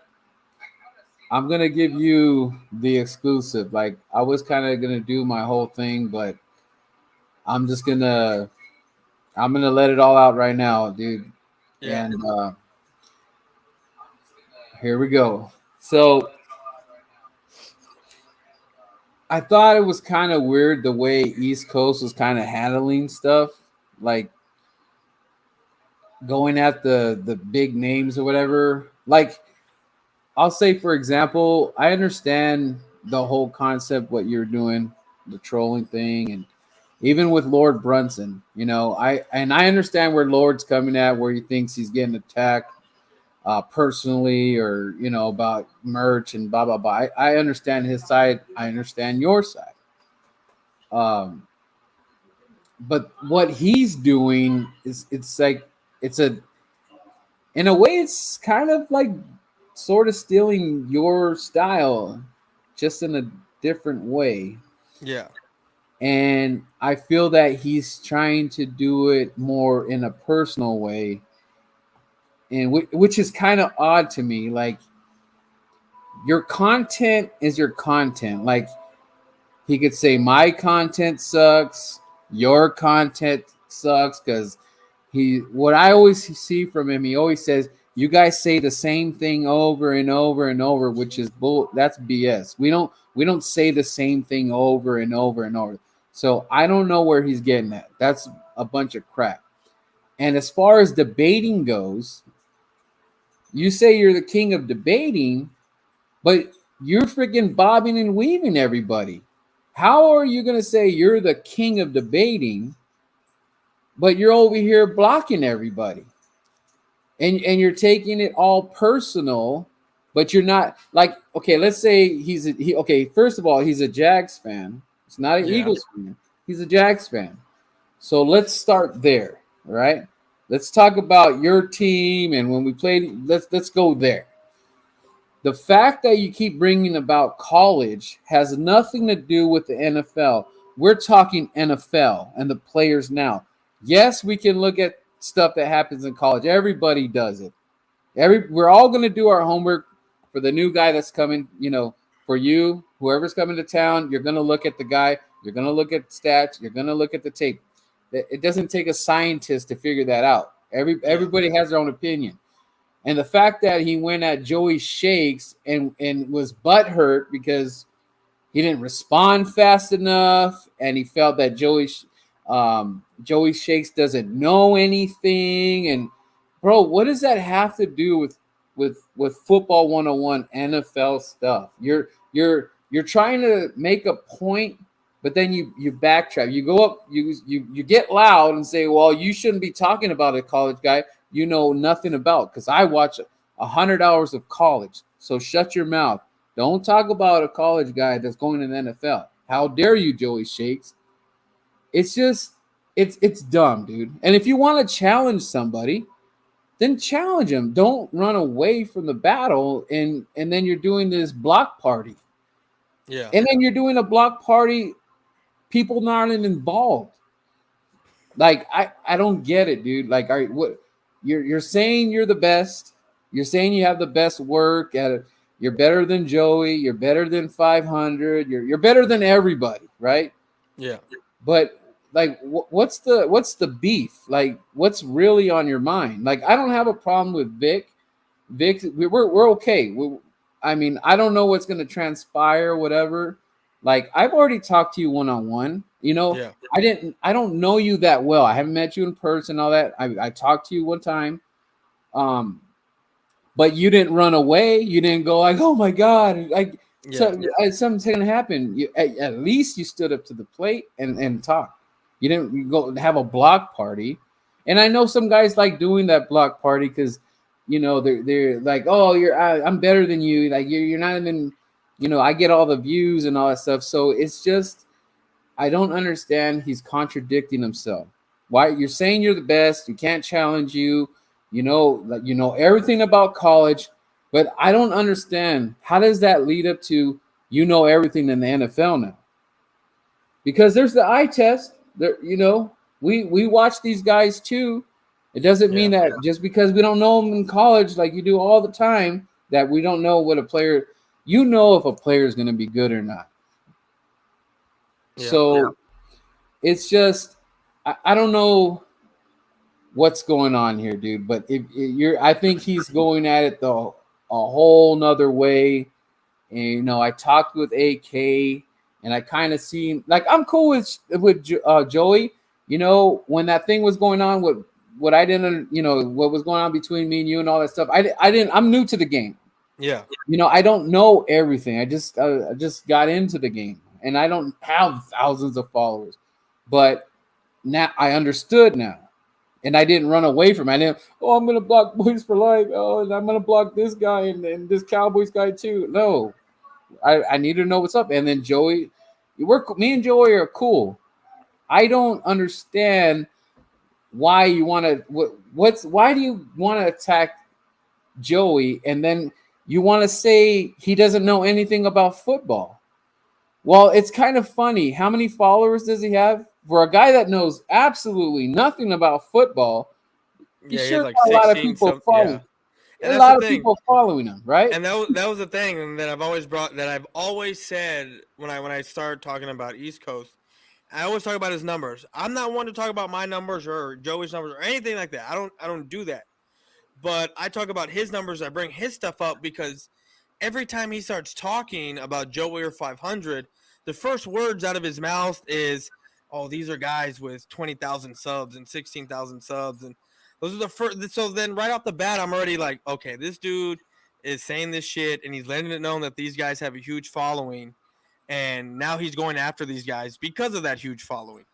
I'm going to give you the exclusive. Like, I was kind of going to do my whole thing, but I'm going to let it all out right now, dude. Yeah. And here we go. So I thought it was kind of weird the way East Coast was kind of handling stuff, like going at the big names or whatever. Like, I'll say, for example, I understand the whole concept, what you're doing, the trolling thing, and even with Lord Brunson, you know, I understand where Lord's coming at, where he thinks he's getting attacked personally, or, you know, about merch and blah blah blah. I understand his side. I understand your side. But what he's doing is, in a way, it's kind of like sort of stealing your style, just in a different way. Yeah. And I feel that he's trying to do it more in a personal way, and which is kind of odd to me. Like, your content is your content. Like, He could say my content sucks, your content sucks, because what I always see from him, he always says, you guys say the same thing over and over and over, which is bull. That's BS. We don't say the same thing over and over and over. So I don't know where he's getting at. That's a bunch of crap. And as far as debating goes, you say you're the king of debating, but you're freaking bobbing and weaving everybody. How are you going to say you're the king of debating, but you're over here blocking everybody? And you're taking it all personal, but you're not like, okay, let's say okay, first of all, he's a Jags fan. It's not an Eagles fan. He's a Jags fan. So let's start there, all right? Let's talk about your team and when we played, let's go there. The fact that you keep bringing about college has nothing to do with the NFL. We're talking NFL and the players now. Yes, we can look at stuff that happens in college. Everybody does it. We're all going to do our homework for the new guy that's coming. For you, whoever's coming to town, you're going to look at the guy. You're going to look at stats. You're going to look at the tape. It doesn't take a scientist to figure that out. Everybody has their own opinion. And the fact that he went at Joey Shakes and was butthurt because he didn't respond fast enough, and he felt that Joey Shakes doesn't know anything. And bro, what does that have to do with football 101 NFL stuff? You're trying to make a point, but then you backtrack. You go up, you get loud and say, well, you shouldn't be talking about a college guy you know nothing about, because I watch 100 hours of college. So shut your mouth. Don't talk about a college guy that's going to the NFL. How dare you, Joey Shakes? It's just, it's dumb, dude. And if you want to challenge somebody, then challenge him. Don't run away from the battle, and then you're doing this block party. Yeah. And then you're doing a block party, people not even involved. Like, I don't get it, dude. Like, all right, what you're saying you're the best. You're saying you have the best work at it. You're better than Joey. You're better than 500. You're better than everybody, right? Yeah. But like, what's the beef? Like, what's really on your mind? Like, I don't have a problem with Vic. We're okay. I mean, I don't know what's going to transpire, whatever. Like, I've already talked to you one-on-one. Yeah. I don't know you that well. I haven't met you in person, all that. I talked to you one time. But you didn't run away. You didn't go like, oh my God, like something's going to happen. At least you stood up to the plate and talked. You didn't go have a block party. And I know some guys like doing that block party because, they're like, oh, I'm better than you. Like, you're not even, I get all the views and all that stuff. So it's just, I don't understand. He's contradicting himself. Why you're saying you're the best? You can't challenge you. You know everything about college, but I don't understand. How does that lead up to everything in the NFL now? Because there's the eye test. There, we watch these guys too. It doesn't mean that just because we don't know them in college like you do all the time that we don't know what a player. If a player is going to be good or not. So it's just, I don't know what's going on here, dude. But I think he's going at it a whole nother way. And, I talked with AK, and I kind of seen, like, I'm cool with Joey. When that thing was going on, what I didn't, what was going on between me and you and all that stuff. I'm new to the game. Yeah. I don't know everything. I just got into the game. And I don't have thousands of followers, but now I understood now, and I didn't run away from it. I didn't, I'm going to block Boyz4Life. Oh, and I'm going to block this guy and this Cowboys guy too. No, I need to know what's up. And then Joey, me and Joey are cool. I don't understand why you want to, why do you want to attack Joey? And then you want to say he doesn't know anything about football. Well, it's kind of funny. How many followers does he have? For a guy that knows absolutely nothing about football, he sure like got a lot of 16, people following. And a that's lot the of thing. people following him, right? And that was the thing that I've always said when I start talking about East Coast. I always talk about his numbers. I'm not one to talk about my numbers or Joey's numbers or anything like that. I don't do that. But I talk about his numbers. I bring his stuff up because every time he starts talking about Joey or 500, the first words out of his mouth is, "Oh, these are guys with 20,000 subs and 16,000 subs," and those are the first. So then, right off the bat, I'm already like, okay, this dude is saying this shit, and he's letting it known that these guys have a huge following, and now he's going after these guys because of that huge following.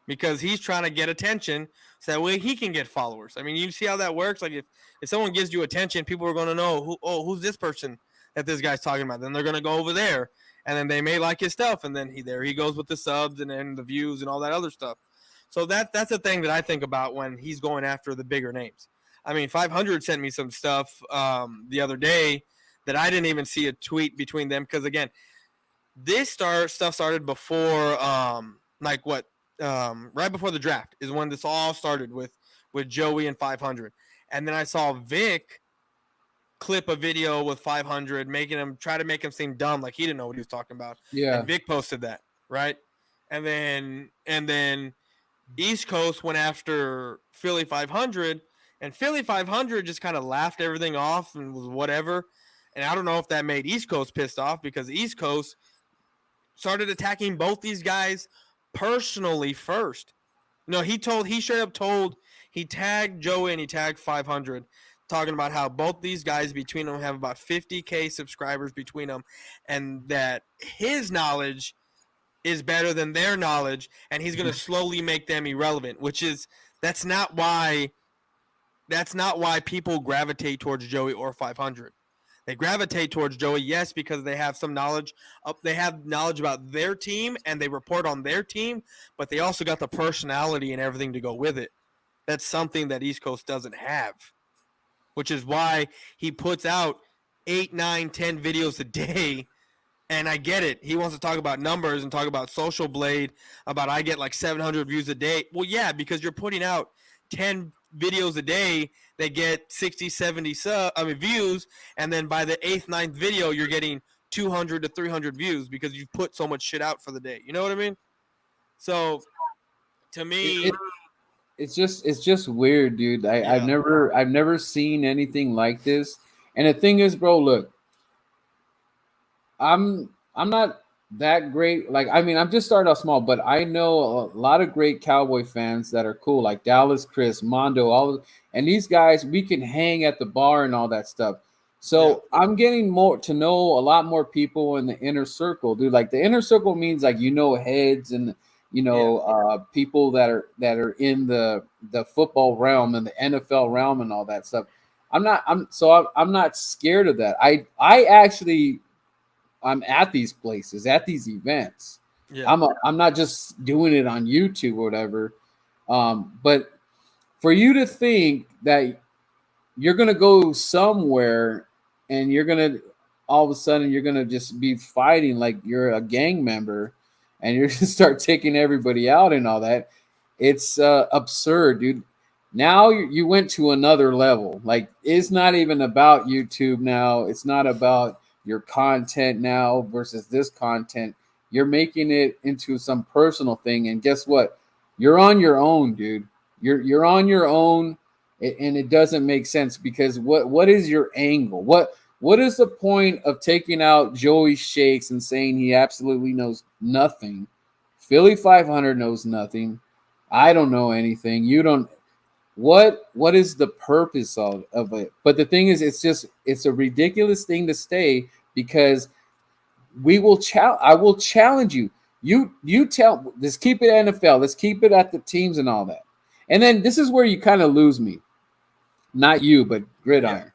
Because he's trying to get attention so that way he can get followers. I mean, you see how that works? Like if someone gives you attention, people are going to know who's this person that this guy's talking about. Then they're going to go over there and then they may like his stuff and then he goes with the subs and then the views and all that other stuff. So that's the thing that I think about when he's going after the bigger names. I mean, 500 sent me some stuff the other day that I didn't even see a tweet between them because again, this stuff started before right before the draft is when this all started with Joey and 500. And then I saw Vic clip a video with 500 try to make him seem dumb like he didn't know what he was talking about. Yeah. And Vic posted that, right? And then East Coast went after Philly 500 and Philly 500 just kind of laughed everything off and was whatever. And I don't know if that made East Coast pissed off because East Coast started attacking both these guys personally first. No, he straight up told, he tagged Joey and he tagged 500, talking about how both these guys between them have about 50K subscribers between them, and that his knowledge is better than their knowledge, and he's going to slowly make them irrelevant, that's not why people gravitate towards Joey or 500. They gravitate towards Joey, yes, because they have some knowledge. They have knowledge about their team, and they report on their team, but they also got the personality and everything to go with it. That's something that East Coast doesn't have, which is why he puts out 8, 9, 10 videos a day, and I get it. He wants to talk about numbers and talk about Social Blade, about I get like 700 views a day. Well, yeah, because you're putting out 10 videos a day that get 60, 70 views, and then by the 8th, 9th video, you're getting 200 to 300 views because you've put so much shit out for the day. You know what I mean? So, to me, it's just weird, dude. I've never seen anything like this. And the thing is, bro, look, I'm not that great. Like, I mean, I'm just starting off small, but I know a lot of great Cowboy fans that are cool, like Dallas, Chris, Mondo, and these guys. We can hang at the bar and all that stuff. So yeah. I'm getting more to know a lot more people in the inner circle, dude. Like the inner circle means like heads and people that are in the football realm and the NFL realm and all that stuff. I'm not scared of that. I'm at these places, at these events. Yeah. I'm not just doing it on YouTube or whatever. But for you to think that you're going to go somewhere and you're going to all of a sudden you're going to just be fighting like you're a gang member and you're going to start taking everybody out and all that. It's absurd, dude. Now you went to another level. Like it's not even about YouTube now. It's not about your content now versus this content. You're making it into some personal thing. And guess what? You're on your own, dude. You're on your own, and it doesn't make sense because what is your angle? What is the point of taking out Joey Shakes and saying he absolutely knows nothing? Philly 500 knows nothing. I don't know anything. You don't. What is the purpose of it? But the thing is, it's a ridiculous thing to say because I will challenge you. You tell. Let's keep it NFL. Let's keep it at the teams and all that. And then this is where you kind of lose me. Not you, but Gridiron. Yeah.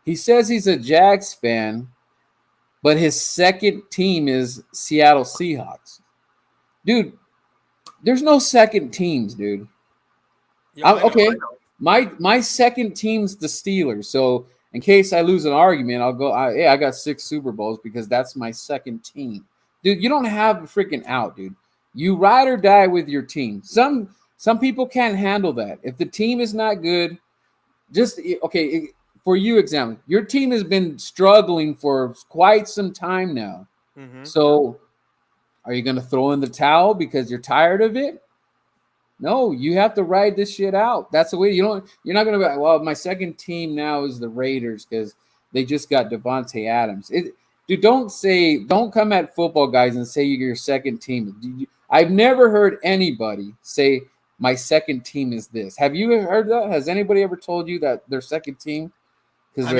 He says he's a Jags fan, but his second team is Seattle Seahawks. Dude, there's no second teams, dude. Yeah, okay, my second team's the Steelers. So in case I lose an argument, I'll go. I got 6 Super Bowls because that's my second team, dude. You don't have a freaking out, dude. You ride or die with your team. Some people can't handle that. If the team is not good, just okay. For you, example, your team has been struggling for quite some time now. Mm-hmm. So, are you going to throw in the towel because you're tired of it? No, you have to ride this shit out. That's the way you don't. You're not going to be like, well, my second team now is the Raiders because they just got Devontae Adams. Dude, don't come at football guys and say you're your second team. I've never heard anybody say my second team is this. Have you heard that? Has anybody ever told you that their second team? Because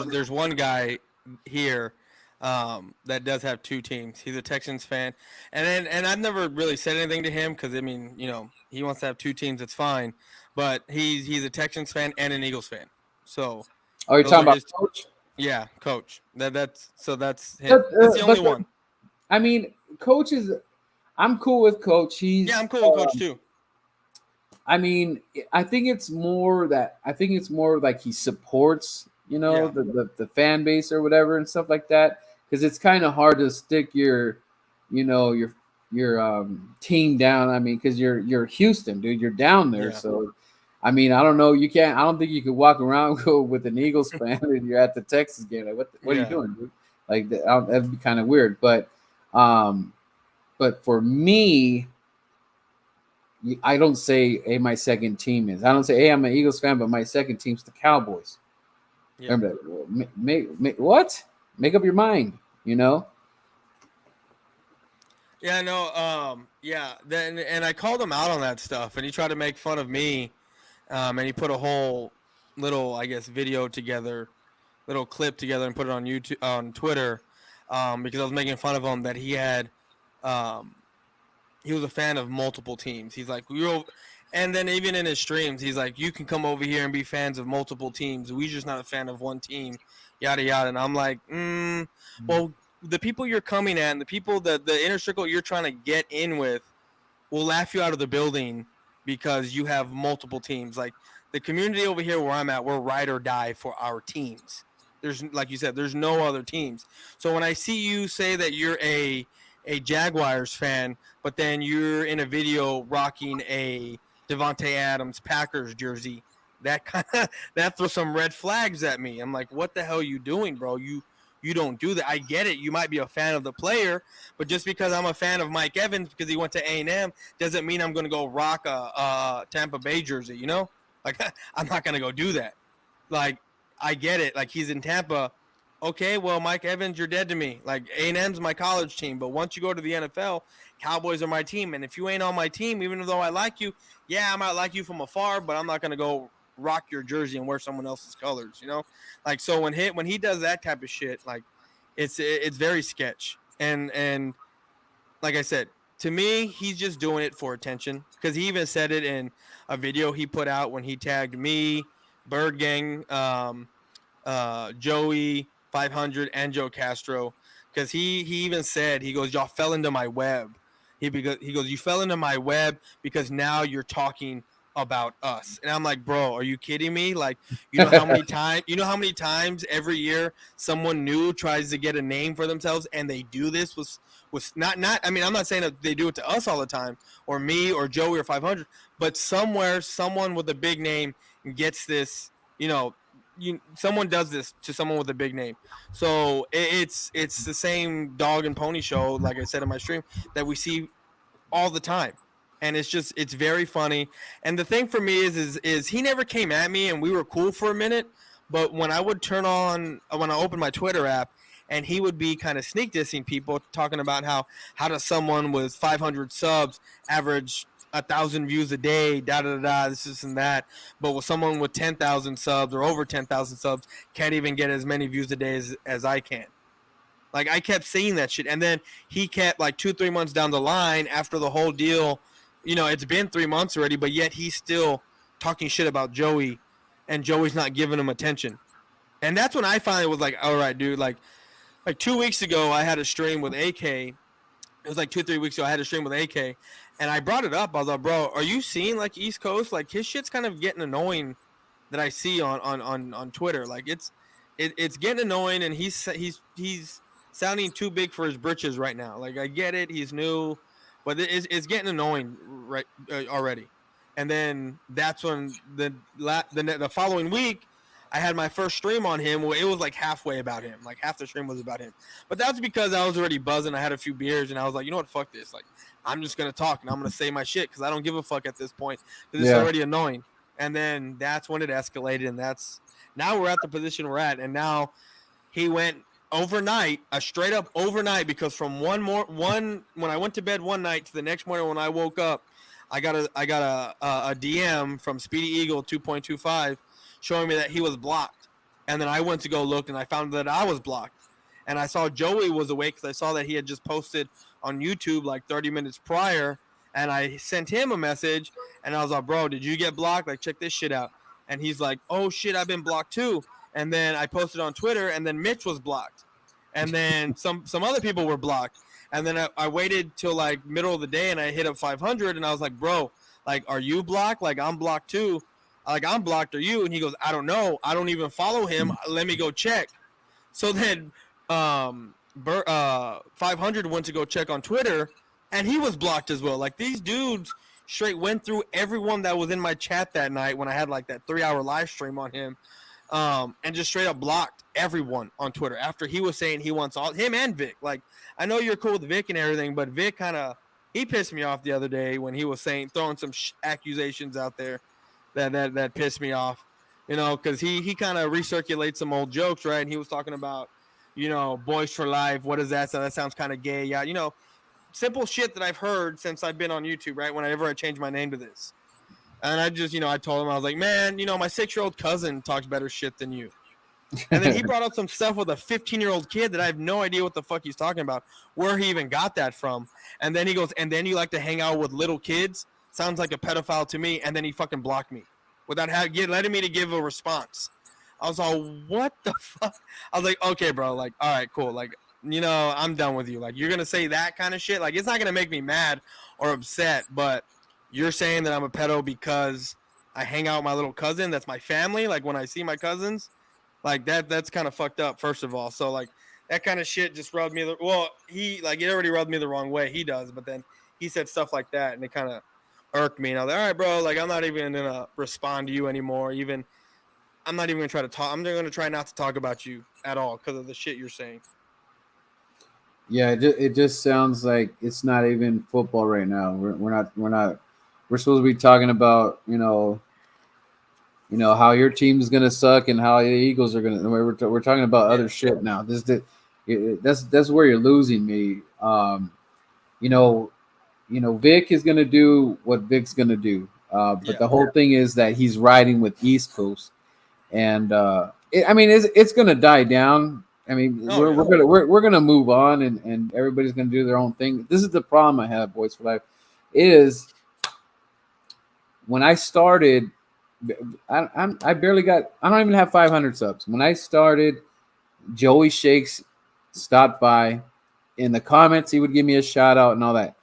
There's one guy here that does have two teams. He's a Texans fan, and I've never really said anything to him because he wants to have two teams. It's fine, but he's a Texans fan and an Eagles fan. So, you're talking about Coach? Yeah, Coach. That's him. That's the But only one. I mean, Coach is. I'm cool with Coach. I'm cool with Coach too. I mean, I think it's more like he supports, the fan base or whatever and stuff like that. Because it's kind of hard to stick your team down. I mean, because you're Houston, dude. You're down there, so. I mean, I don't know. I don't think you could walk around with an Eagles fan and you're at the Texas game. Like, what are you doing, dude? Like, that'd be kind of weird. But for me, I don't say, hey, my second team is. I don't say, hey, I'm an Eagles fan, but my second team's the Cowboys. Yeah. Remember that? What? Make up your mind, Yeah, no. And I called him out on that stuff, and he tried to make fun of me. And he put a whole little, I guess, video together, little clip together, and put it on YouTube, on Twitter, because I was making fun of him that he had, he was a fan of multiple teams. He's like, and then even in his streams, he's like, you can come over here and be fans of multiple teams. We're just not a fan of one team, yada yada. And I'm like, well, the people you're coming at, and the people that the inner circle you're trying to get in with, will laugh you out of the building. Because you have multiple teams. Like the community over here where I'm at, we're ride or die for our teams. There's, like you said, there's no other teams. So when I see you say that you're a Jaguars fan, but then you're in a video rocking a Devontae Adams Packers jersey, that throws some red flags at me. I'm like, what the hell are you doing, bro? You don't do that. I get it. You might be a fan of the player, but just because I'm a fan of Mike Evans because he went to A&M doesn't mean I'm going to go rock a Tampa Bay jersey, Like, I'm not going to go do that. Like, I get it. Like, he's in Tampa. Okay, well, Mike Evans, you're dead to me. Like, A&M's my college team, but once you go to the NFL, Cowboys are my team. And if you ain't on my team, even though I like you, I might like you from afar, but I'm not going to go rock your jersey and wear someone else's colors, Like, so when he does that type of shit, like, it's very sketch. And like I said, to me, he's just doing it for attention, because he even said it in a video he put out when he tagged me, Bird Gang, Joey 500, and Joe Castro, because he even said, he goes, y'all fell into my web. He goes, you fell into my web because now you're talking about us. And I'm like, bro, are you kidding me? Like, you know how many times every year someone new tries to get a name for themselves, and they do this with not I mean, I'm not saying that they do it to us all the time, or me or Joey or 500, but somewhere someone with a big name gets this, someone does this to someone with a big name. So it's the same dog and pony show, like I said in my stream, that we see all the time. And it's very funny. And the thing for me is he never came at me, and we were cool for a minute. But when I would when I opened my Twitter app, and he would be kind of sneak dissing people, talking about how does someone with 500 subs average 1,000 views a day, this and that. But with someone with 10,000 subs or over 10,000 subs can't even get as many views a day as I can. Like, I kept seeing that shit. And then he kept, like, 2-3 months down the line after the whole deal, it's been 3 months already, but yet he's still talking shit about Joey, and Joey's not giving him attention. And that's when I finally was like, all right, dude, like 2 weeks ago, I had a stream with AK. It was like 2-3 weeks ago, I had a stream with AK, and I brought it up. I was like, bro, are you seeing, like, East Coast? Like, his shit's kind of getting annoying that I see on Twitter. Like, it's getting annoying, and he's sounding too big for his britches right now. Like, I get it, he's new, but it's getting annoying already. And then that's when the following week, I had my first stream on him where it was like halfway about him. Like half the stream was about him. But that's because I was already buzzing. I had a few beers and I was like, you know what? Fuck this. Like, I'm just going to talk and I'm going to say my shit because I don't give a fuck at this point because it's already annoying. And then that's when it escalated. And now we're at the position we're at. And now he went overnight, a straight up overnight, because from when I went to bed one night to the next morning when I woke up, I got a DM from Speedy Eagle 2.25 showing me that he was blocked. And then I went to go look and I found that I was blocked. And I saw Joey was awake because I saw that he had just posted on YouTube like 30 minutes prior. And I sent him a message and I was like, bro, did you get blocked? Like, check this shit out. And he's like, oh shit, I've been blocked too. And then I posted on Twitter and then Mitch was blocked. And then some other people were blocked. And then I waited till like middle of the day and I hit up 500 and I was like, bro, like, are you blocked? Like, I'm blocked too. Like, I'm blocked, are you? And he goes, I don't know. I don't even follow him. Let me go check. So then 500 went to go check on Twitter, and he was blocked as well. Like, these dudes straight went through everyone that was in my chat that night when I had, like, that 3-hour live stream on him, and just straight up blocked everyone on Twitter after he was saying he wants all – him and Vic. Like, I know you're cool with Vic and everything, but Vic kind of – he pissed me off the other day when he was throwing some accusations out there. That pissed me off, you know, because he kind of recirculates some old jokes, right? And he was talking about, you know, Boyz4Life. What is that? So that sounds kind of gay. Yeah, you know, simple shit that I've heard since I've been on YouTube, right? Whenever I changed my name to this. And I just, you know, I told him, I was like, man, you know, my 6-year-old cousin talks better shit than you. And then he brought up some stuff with a 15-year-old kid that I have no idea what the fuck he's talking about, where he even got that from. And then he goes, and then you like to hang out with little kids? Sounds like a pedophile to me, and then he fucking blocked me without letting me to give a response. I was all, what the fuck? I was like, okay, bro, like, all right, cool. Like, you know, I'm done with you. Like, you're going to say that kind of shit? Like, it's not going to make me mad or upset, but you're saying that I'm a pedo because I hang out with my little cousin. That's my family. Like, when I see my cousins, like, that's kind of fucked up, first of all. So, like, that kind of shit just rubbed me. It already rubbed me the wrong way. He does, but then he said stuff like that, and it kind of irked me. And I was like, all right, bro, like, I'm not even gonna respond to you anymore. I'm not even gonna try to talk. I'm gonna try not to talk about you at all because of the shit you're saying. Yeah, it just sounds like it's not even football right now. We're supposed to be talking about, you know how your team's gonna suck and how the Eagles are gonna. We're talking about other shit now. That's where you're losing me. Vic is gonna do what Vic's gonna do. But the whole thing is that he's riding with East Coast, and it's gonna die down. I mean, we're gonna move on, and everybody's gonna do their own thing. This is the problem I have, Boyz4Life, is when I started, I barely got. I don't even have 500 subs. When I started, Joey Shakes stopped by. In the comments, he would give me a shout out and all that.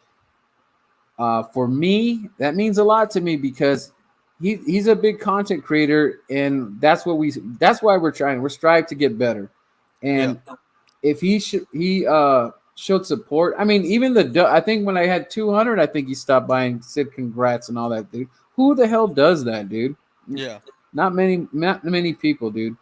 For me, that means a lot to me because he's a big content creator, and that's why we're strive to get better. And if he showed support, I mean, even I think when I had 200, I think he stopped by and said congrats and all that, dude. Who the hell does that, dude? Yeah, not many people, dude.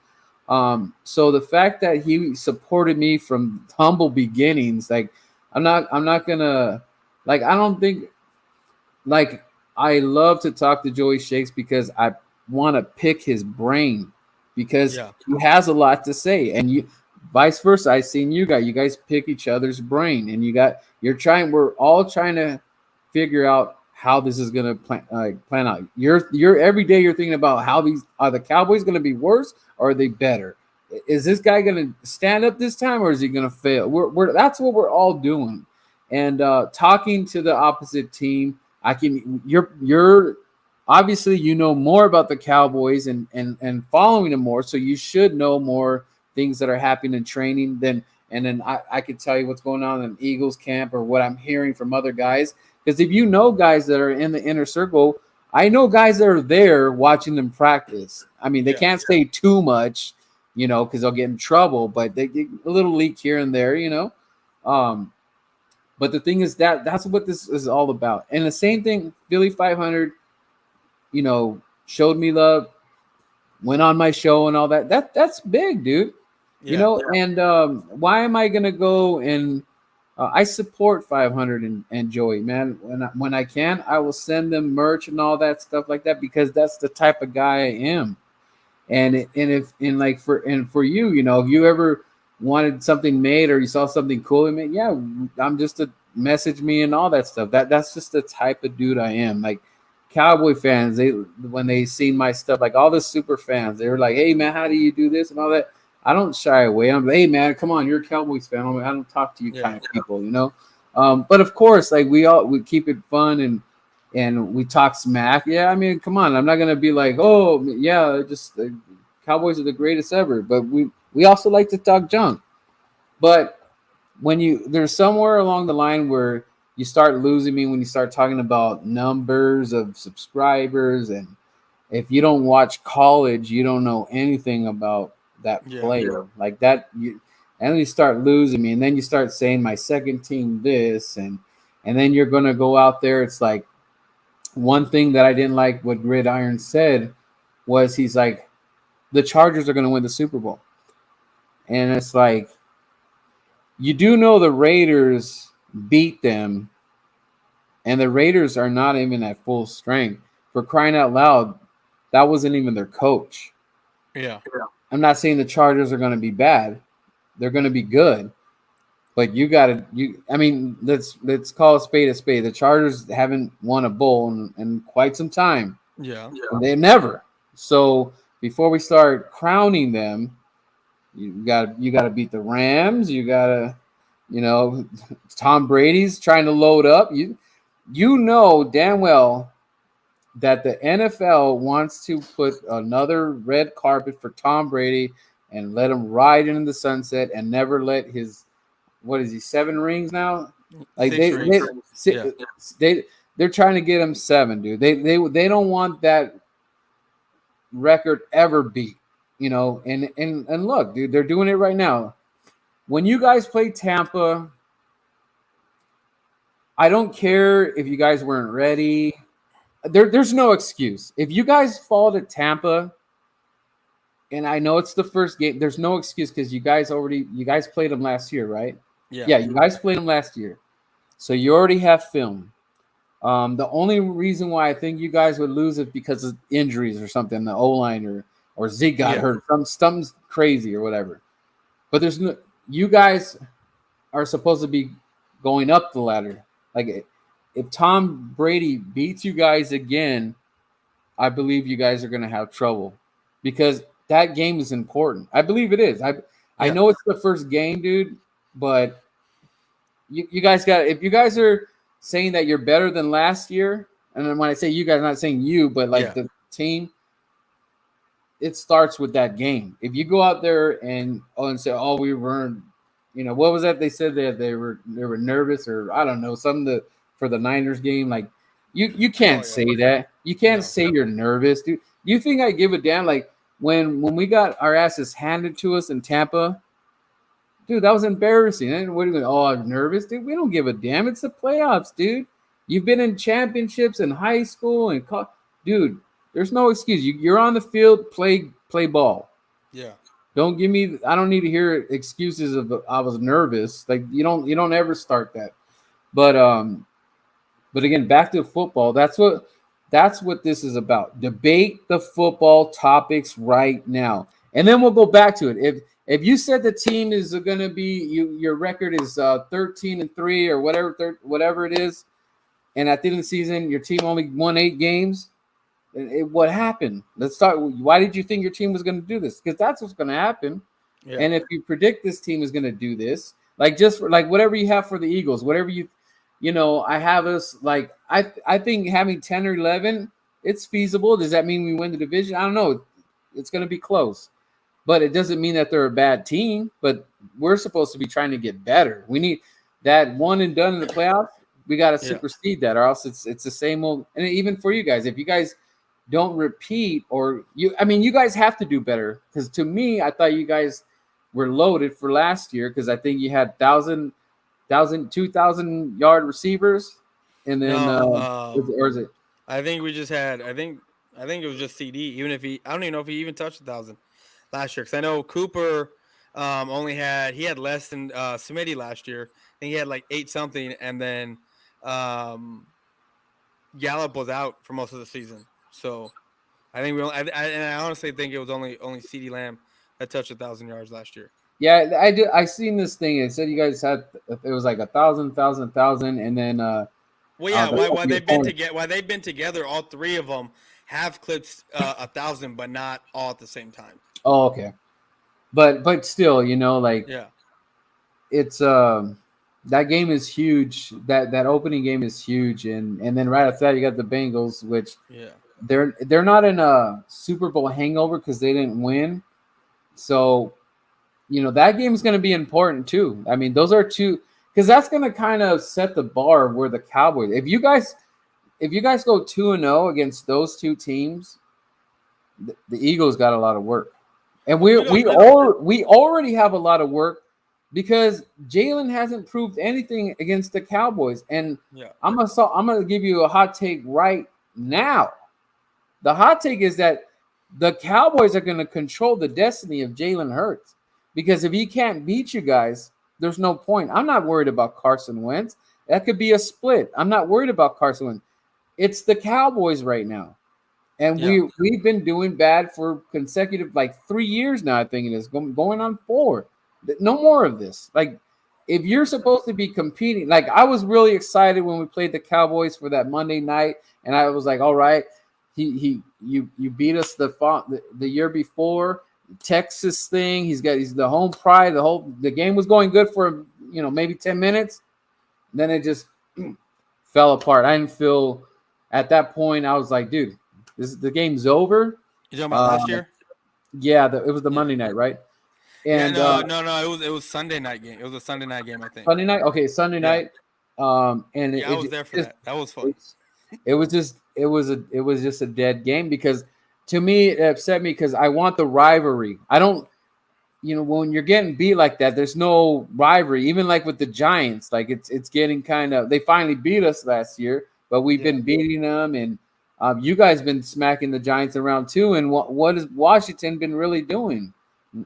So the fact that he supported me from humble beginnings, like I'm not gonna, like, I don't think, like, I love to talk to Joey Shakes because I want to pick his brain because he has a lot to say, and you vice versa. I've seen you guys pick each other's brain, and we're all trying to figure out how this is gonna plan out. You're every day you're thinking about how are the Cowboys gonna be worse or are they better? Is this guy gonna stand up this time or is he gonna fail? That's what we're all doing, and talking to the opposite team. You're obviously you know more about the Cowboys and following them more, so you should know more things that are happening in training and then I could tell you what's going on in Eagles camp or what I'm hearing from other guys. Because if you know guys that are in the inner circle, I know guys that are there watching them practice. I mean, they can't say too much, because they'll get in trouble, but they get a little leak here and there, But the thing is that's what this is all about. And the same thing, Philly 500, showed me love, went on my show and all that. That's big, dude. And why am I gonna go and I support 500 and Joey, man. When I can, I will send them merch and all that stuff like that because that's the type of guy I am. For you, if you ever wanted something made or you saw something cool in it, yeah, I'm just a message me and all that stuff. That's just the type of dude I am. Like Cowboy fans, when they seen my stuff, like all the super fans, they were like, "Hey man, how do you do this and all that?" I don't shy away. I'm like, "Hey man, come on, you're a Cowboys fan. I don't talk to you kind of people, But of course, like we keep it fun and we talk smack. Yeah, I mean, come on, I'm not gonna be like, oh yeah, just Cowboys are the greatest ever. But we also like to talk junk. But there's somewhere along the line where you start losing me when you start talking about numbers of subscribers, and if you don't watch college, you don't know anything about that player like that. And then you start losing me, and then you start saying my second team this, and then you're gonna go out there. It's like one thing that I didn't like what Gridiron said was he's like, the Chargers are gonna win the Super Bowl, and it's like, you do know the Raiders beat them, and the Raiders are not even at full strength. For crying out loud, that wasn't even their coach. Yeah. I'm not saying the Chargers are going to be bad. They're going to be good. But let's call a spade a spade. The Chargers haven't won a bowl in quite some time. Yeah. They never. So before we start crowning them, you got to beat the Rams. You got to, Tom Brady's trying to load up. You know damn well that the NFL wants to put another red carpet for Tom Brady and let him ride into the sunset and never let his, what is he, 7 rings now? Like 6 rings. they're trying to get him 7, dude. They don't want that record ever beat, and look, dude, they're doing it right now. When you guys play Tampa, I don't care if you guys weren't ready. There's no excuse. If you guys fall to Tampa, and I know it's the first game, there's no excuse because you guys played them last year, right? Yeah, you guys played them last year. So you already have film. The only reason why I think you guys would lose is because of injuries or something, the O-line or Zeke got hurt, something's crazy or whatever. But you guys are supposed to be going up the ladder. Like, if Tom Brady beats you guys again, I believe you guys are going to have trouble because that game is important. I believe it is. I know it's the first game, dude, but you guys if you guys are saying that you're better than last year, and then when I say you guys, I'm not saying you, but the team, it starts with that game. If you go out there and say, oh, we weren't, what was that? They said that they were nervous, or I don't know, something for the Niners game. Like, you can't say that. You can't say you're nervous, dude. You think I give a damn? Like when we got our asses handed to us in Tampa, dude, that was embarrassing. And what are you going? Oh, I'm nervous, dude. We don't give a damn. It's the playoffs, dude. You've been in championships in high school and dude. There's no excuse. You're on the field, play ball. Yeah. Don't give me. I don't need to hear excuses of I was nervous. Like you don't ever start that. But again, back to football. That's what this is about. Debate the football topics right now, and then we'll go back to it. If you said the team is going to be your record is 13-3 or whatever it is, and at the end of the season your team only won 8 games. What happened? Let's start. Why did you think your team was going to do this? Because that's what's going to happen. Yeah. And if you predict this team is going to do this, like just for, like whatever you have for the Eagles, whatever I have us like I think having 10 or 11, it's feasible. Does that mean we win the division? I don't know. It's going to be close, but it doesn't mean that they're a bad team. But we're supposed to be trying to get better. We need that one and done in the playoffs. We got to supersede that, or else it's the same old. And even for you guys, if you guys don't repeat, or you guys have to do better, because to me, I thought you guys were loaded for last year because I think you had 2,000 yard receivers, and then or is it? I think we just had. I think I think it was just CD. Even if I don't even know if he even touched 1,000 last year. Because I know Cooper he had less than Smitty last year. I think he had like 8 something, and then Gallup was out for most of the season. So I think I honestly think it was only CD Lamb that touched 1,000 yards last year. Yeah, I do. I seen this thing. It said you guys had it was like 1,000, and then Well, yeah, why your they've been opponent. together? Why they've been together? All 3 of them have clipped 1,000, but not all at the same time. Oh, okay. But still, like Yeah, it's that game is huge. That opening game is huge, and then right after that you got the Bengals, which yeah, they're not in a Super Bowl hangover because they didn't win. So that game is going to be important too. I mean, those are two because that's going to kind of set the bar where the Cowboys. If you guys go 2-0 against those two teams, the Eagles got a lot of work, and we already have a lot of work because Jalen hasn't proved anything against the Cowboys. And yeah. I'm gonna give you a hot take right now. The hot take is that the Cowboys are going to control the destiny of Jalen Hurts because if he can't beat you guys, there's no point. I'm not worried about Carson Wentz. That could be a split. I'm not worried about Carson Wentz. It's the Cowboys right now. And we've been doing bad for consecutive 3 years now. I think it is going on 4. No more of this. Like, if you're supposed to be competing, like I was really excited when we played the Cowboys for that Monday night, and I was like, all right, you beat us the year before, Texas thing. He's the home pride. The game was going good for maybe 10 minutes, then it just fell apart. I didn't feel at that point. I was like, dude. The game's over. You talking about last year? Yeah, it was the Monday night, right? And no, it was Sunday night game. It was a Sunday night game, I think. Sunday night, okay, Sunday night. And I was there for that. That was fun. It was just a dead game because to me it upset me because I want the rivalry. I don't, when you're getting beat like that, there's no rivalry. Even like with the Giants, like it's getting kind of. They finally beat us last year, but we've been beating them and. You guys been smacking the Giants around too, and what has Washington been really doing?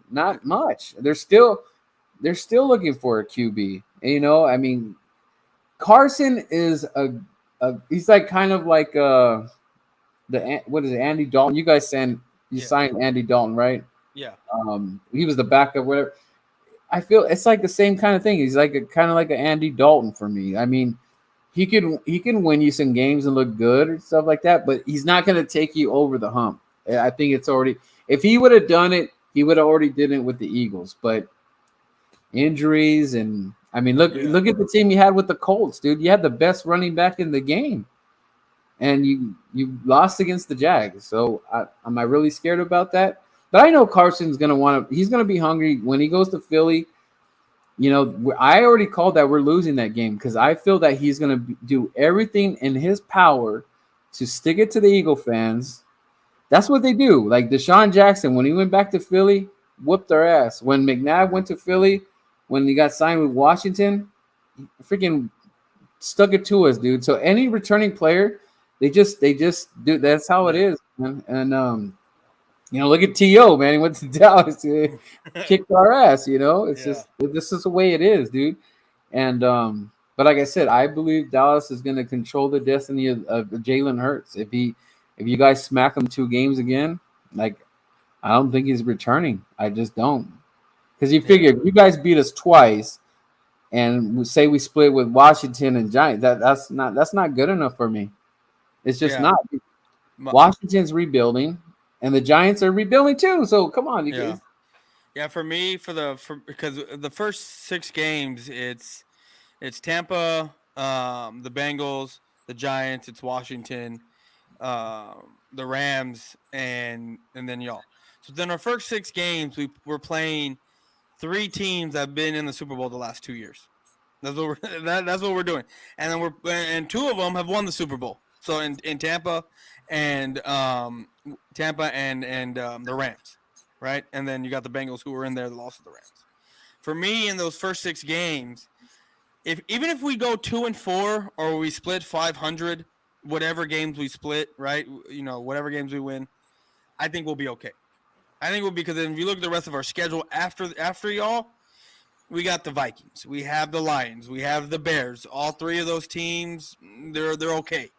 Not much. They're still looking for a QB. I mean, Carson is he's like kind of like what is it, Andy Dalton? You guys signed Andy Dalton, right? Yeah. He was the backup, whatever. I feel it's like the same kind of thing. He's like kind of like an Andy Dalton for me. I mean. He can win you some games and look good and stuff like that, but he's not going to take you over the hump. I think it's already – if he would have done it, he would have already did it with the Eagles. But injuries and – I mean, look at the team you had with the Colts, dude. You had the best running back in the game, and you lost against the Jags. So am I really scared about that? But I know Carson's going to want to – he's going to be hungry when he goes to Philly. I already called that we're losing that game because I feel that he's going to do everything in his power to stick it to the Eagle fans. That's what they do. Like Deshaun Jackson, when he went back to Philly, whooped their ass. When McNabb went to Philly, when he got signed with Washington, freaking stuck it to us, dude. So any returning player, they just do. That's how it is, man. And look at T.O., man. He went to Dallas, kicked our ass, It's just this is the way it is, dude. And but like I said, I believe Dallas is going to control the destiny of Jalen Hurts. If you guys smack him 2 games again, like I don't think he's returning. I just don't. Because you figure if you guys beat us twice and we say we split with Washington and Giants, that's not good enough for me. It's just not. Washington's rebuilding. And the Giants are rebuilding too, so come on, you guys. Yeah, for me, because the first 6 games, it's Tampa, the Bengals, the Giants, it's Washington, the Rams, and then y'all. So then our first 6 games, we're playing 3 teams that have been in the Super Bowl the last 2 years. That's what we're doing, and then 2 of them have won the Super Bowl. So in Tampa and the Rams, right? And then you got the Bengals who were in there, the loss of the Rams. For me, in those first 6 games, even if we go 2-4 or we split 500, whatever games we split, right? Whatever games we win, I think we'll be okay. I think because if you look at the rest of our schedule after y'all, we got the Vikings, we have the Lions, we have the Bears. All three of those teams, they're okay.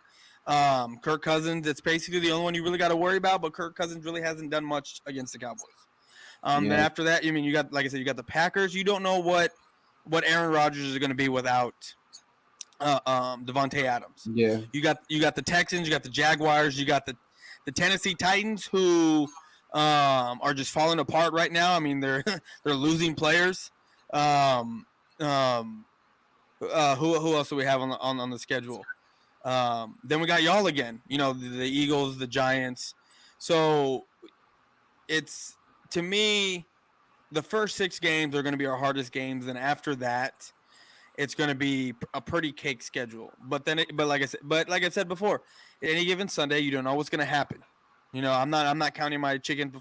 Kirk Cousins, it's basically the only one you really got to worry about, but Kirk Cousins really hasn't done much against the Cowboys. Then after that, you got, like I said, you got the Packers. You don't know what Aaron Rodgers is going to be without Devontae Adams. Yeah. You got the Texans, you got the Jaguars, you got the Tennessee Titans, who are just falling apart right now. I mean, they're losing players. Who else do we have on the schedule? Then we got y'all again. The Eagles, the Giants. So it's, to me, the first 6 games are going to be our hardest games, and after that, it's going to be a pretty cake schedule. But like I said before, any given Sunday, you don't know what's going to happen. I'm not counting my chickens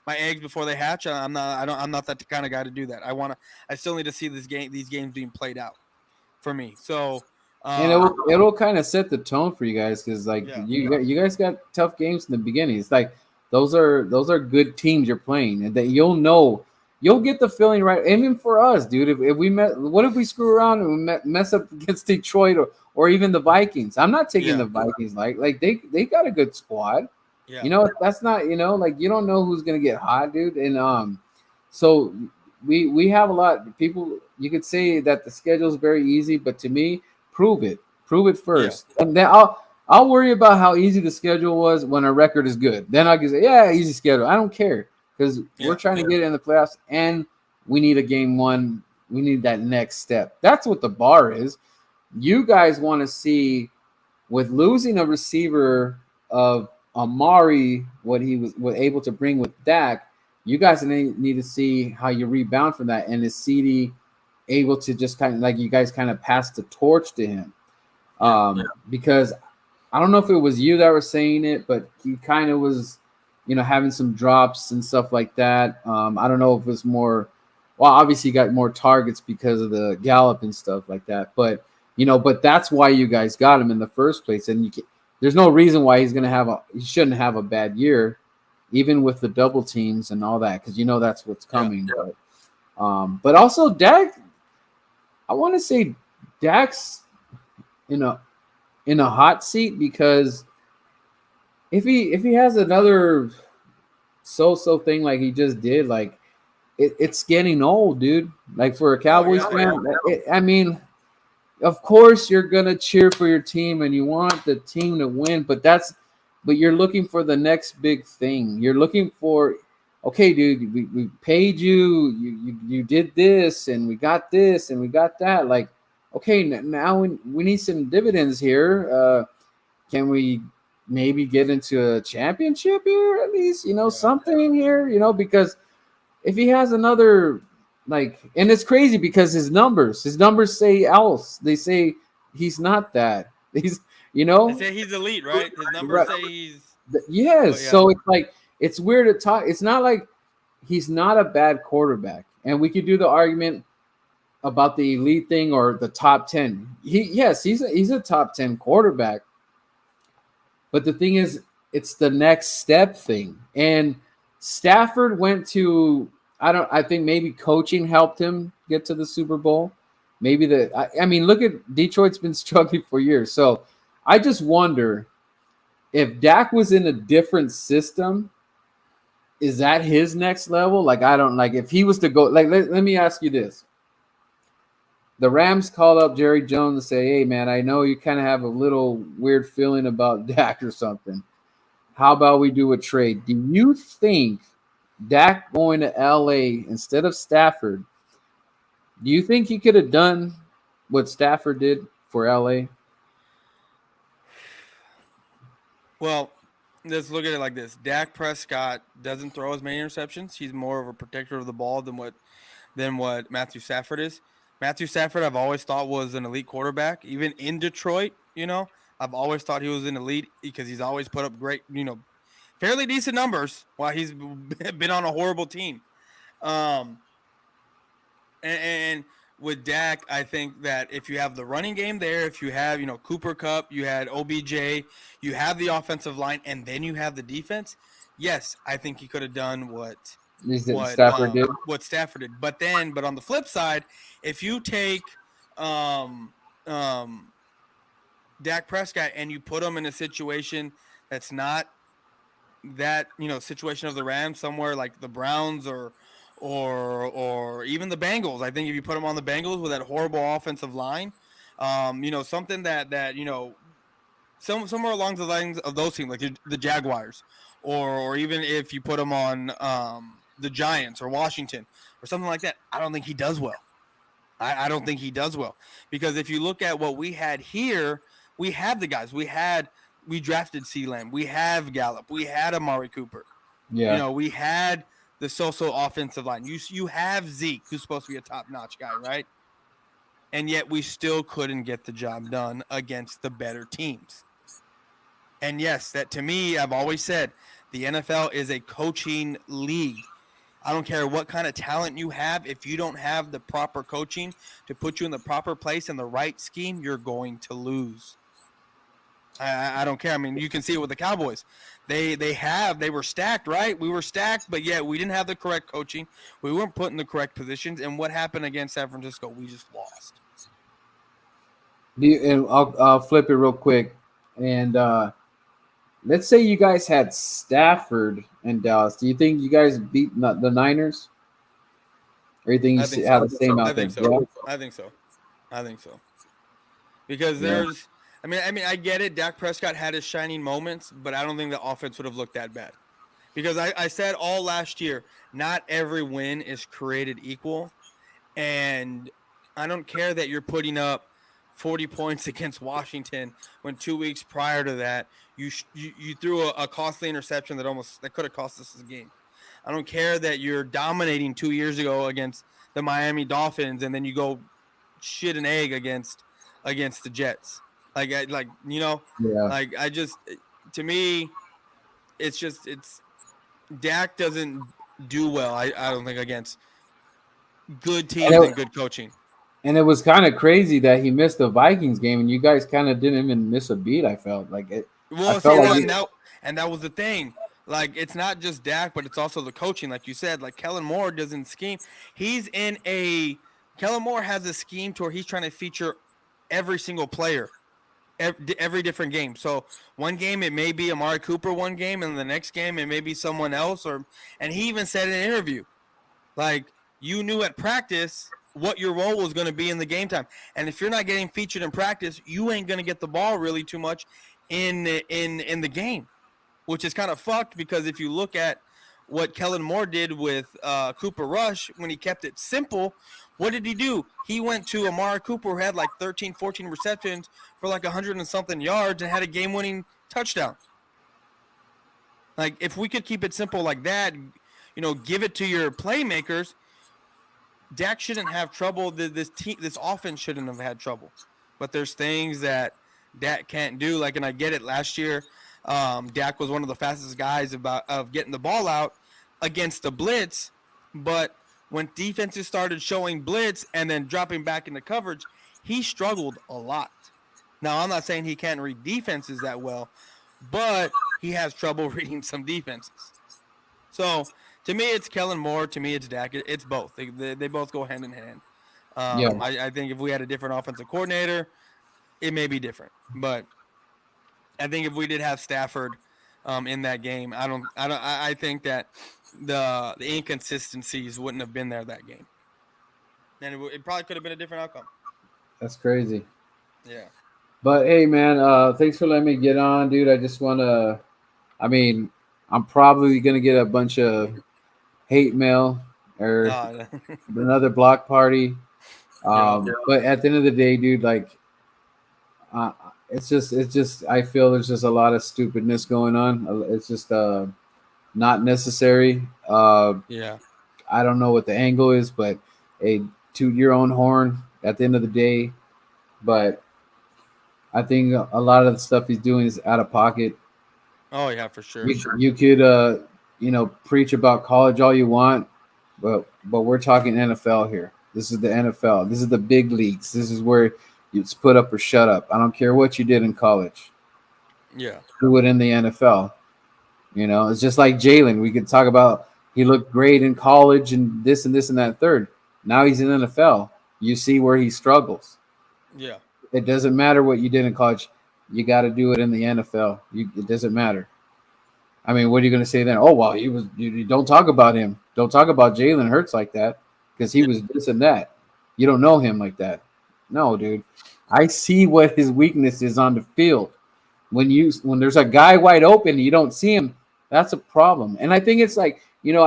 my eggs before they hatch. I'm not that kind of guy to do that. I still need to see these games being played out for me. So, and it'll kind of set the tone for you guys, because you guys got tough games in the beginning. It's like those are good teams you're playing, and that you'll get the feeling, right? Even for us, dude, if we what if we screw around and we mess up against Detroit or even the Vikings? I'm not taking the Vikings like they got a good squad. Yeah. That's not, you don't know who's gonna get hot, dude. And so we have a lot of people. You could say that the schedule is very easy, but to me, prove it first, and then I'll worry about how easy the schedule was when our record is good. Then I can say, yeah, easy schedule. I don't care, because we're trying to get in the playoffs, and we need a game 1. We need that next step. That's what the bar is. You guys want to see, with losing a receiver of Amari, what he was able to bring with Dak, you guys need to see how you rebound from that. And is CD able to just kind of, like, you guys kind of pass the torch to him? Because I don't know if it was you that was saying it, but he kind of was, having some drops and stuff like that. I don't know if it was more, well, obviously he got more targets because of the Gallup and stuff like that. But, but that's why you guys got him in the first place. And there's no reason why he shouldn't have a bad year, even with the double teams and all that, because that's what's coming. But also Dak, I want to say Dak's in a hot seat, because if he has another so thing like he just did, like it's getting old, dude. Like, for a Cowboys fan, I mean, of course you're gonna cheer for your team and you want the team to win, but you're looking for the next big thing. You're looking for, okay, dude, we paid you did this, and we got this, and we got that. Like, okay, now we need some dividends here. Can we maybe get into a championship here at least? Something in here, because if he has another, like, and it's crazy because his numbers say else. They say he's not that. He's, They say he's elite, right? His numbers say he's. Yes. So it's like, it's weird to talk. It's not like he's not a bad quarterback, and we could do the argument about the elite thing or the top 10. He's a top 10 quarterback. But the thing is, it's the next step thing. And Stafford went to, I think maybe coaching helped him get to the Super Bowl. Maybe I mean, look at Detroit's been struggling for years. So I just wonder if Dak was in a different system, is that his next level? Like, if he was to go, like, let me ask you this. The Rams called up Jerry Jones and say, hey, man, I know you kind of have a little weird feeling about Dak or something. How about we do a trade? Do you think Dak going to LA instead of Stafford, do you think he could have done what Stafford did for LA? Well, let's look at it like this. Dak Prescott doesn't throw as many interceptions. He's more of a protector of the ball than what Matthew Stafford is. Matthew Stafford, I've always thought, was an elite quarterback. Even in Detroit, I've always thought he was an elite because he's always put up great, fairly decent numbers while he's been on a horrible team. And with Dak, I think that if you have the running game there, if you have, Cooper Kupp, you had OBJ, you have the offensive line, and then you have the defense, yes, I think he could have done what Stafford did. what Stafford did. But on the flip side, if you take um, um, Dak Prescott and you put him in a situation that's not that situation of the Rams, somewhere like the Browns or even the Bengals. I think if you put him on the Bengals with that horrible offensive line, something that somewhere along the lines of those teams, like the Jaguars, or even if you put him on the Giants or Washington or something like that, I don't think he does well. I don't think he does well, because if you look at what we had here, we have the guys. We drafted C-Lamb. We have Gallup. We had Amari Cooper. Yeah. We had the so-so offensive line. You have Zeke, who's supposed to be a top-notch guy, right? And yet we still couldn't get the job done against the better teams. And yes, that to me, I've always said, the NFL is a coaching league. I don't care what kind of talent you have. If you don't have the proper coaching to put you in the proper place in the right scheme, you're going to lose. I don't care. I mean, you can see it with the Cowboys. They were stacked, right? We were stacked, but yet we didn't have the correct coaching. We weren't put in the correct positions. And what happened against San Francisco? We just lost. And I'll flip it real quick. And let's say you guys had Stafford in Dallas. Do you think you guys beat the Niners? Or you think you have the same out there? Yeah? I think so. Because there's I mean, I get it. Dak Prescott had his shining moments, but I don't think the offense would have looked that bad. Because I said all last year, not every win is created equal. And I don't care that you're putting up 40 points against Washington when 2 weeks prior to that, you threw a costly interception that could have cost us the game. I don't care that you're dominating 2 years ago against the Miami Dolphins and then you go shit an egg against the Jets. To me, it's Dak doesn't do well. I don't think against good teams and good coaching. And it was kind of crazy that he missed the Vikings game, and you guys kind of didn't even miss a beat. I felt like it. Well, and that was the thing. Like, it's not just Dak, but it's also the coaching. Like you said, like Kellen Moore doesn't scheme. Kellen Moore has a scheme to where he's trying to feature every single player, every different game. So one game it may be Amari Cooper, one game, and the next game it may be someone else. And he even said in an interview, like, you knew at practice what your role was going to be in the game time. And if you're not getting featured in practice, you ain't going to get the ball really too much in the game, which is kind of fucked, because if you look at what Kellen Moore did with Cooper Rush when he kept it simple, what did he do? He went to Amari Cooper, who had like 13, 14 receptions for like 100 and something yards and had a game-winning touchdown. Like, if we could keep it simple like that, give it to your playmakers, Dak shouldn't have trouble. This offense shouldn't have had trouble. But there's things that Dak can't do. Like, and I get it. Last year, Dak was one of the fastest guys of getting the ball out against the blitz. But when defenses started showing blitz and then dropping back into coverage, he struggled a lot. Now, I'm not saying he can't read defenses that well, but he has trouble reading some defenses. So, to me, it's Kellen Moore. To me, it's Dak. It's both. They both go hand in hand. I think if we had a different offensive coordinator, it may be different. But I think if we did have Stafford in that game, I think that the inconsistencies wouldn't have been there that game, and it probably could have been a different outcome. That's crazy. Yeah. But hey, man, thanks for letting me get on, dude. I just want to. I mean, I'm probably gonna get a bunch of hate mail or another block party. But at the end of the day, dude, like, it's just, I feel there's just a lot of stupidness going on. It's just not necessary. I don't know what the angle is, but toot your own horn at the end of the day. But I think a lot of the stuff he's doing is out of pocket. Oh yeah, for sure. You could preach about college all you want, but we're talking NFL here. This is the NFL. This is the big leagues. This is where it's put up or shut up. I don't care what you did in college. Yeah. Do it in the NFL. You know, it's just like Jalen. We could talk about he looked great in college and this and that third. Now he's in the NFL. You see where he struggles. Yeah. It doesn't matter what you did in college. You got to do it in the NFL. It doesn't matter. I mean, what are you going to say then? Oh, well, he was. You don't talk about him. Don't talk about Jalen Hurts like that because he was this and that. You don't know him like that. No, dude. I see what his weakness is on the field. When there's a guy wide open and you don't see him, that's a problem. And I think it's like, you know,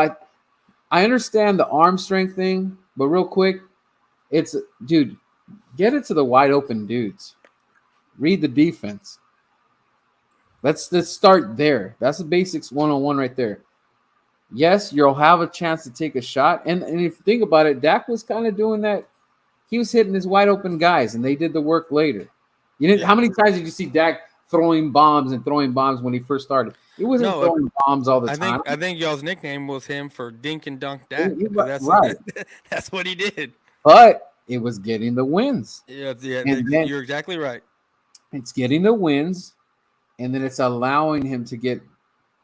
I understand the arm strength thing, but real quick, it's, dude, get it to the wide open dudes. Read the defense. Let's start there. That's the basics 101 right there. Yes, you'll have a chance to take a shot. And if you think about it, Dak was kind of doing that. He was hitting his wide open guys, and they did the work later. How many times did you see Dak throwing bombs when he first started? He wasn't throwing bombs all the time. I think y'all's nickname was him for Dink and Dunk Dak. Right. That's what he did. But it was getting the wins. Yeah, you're exactly right. It's getting the wins, and then it's allowing him to get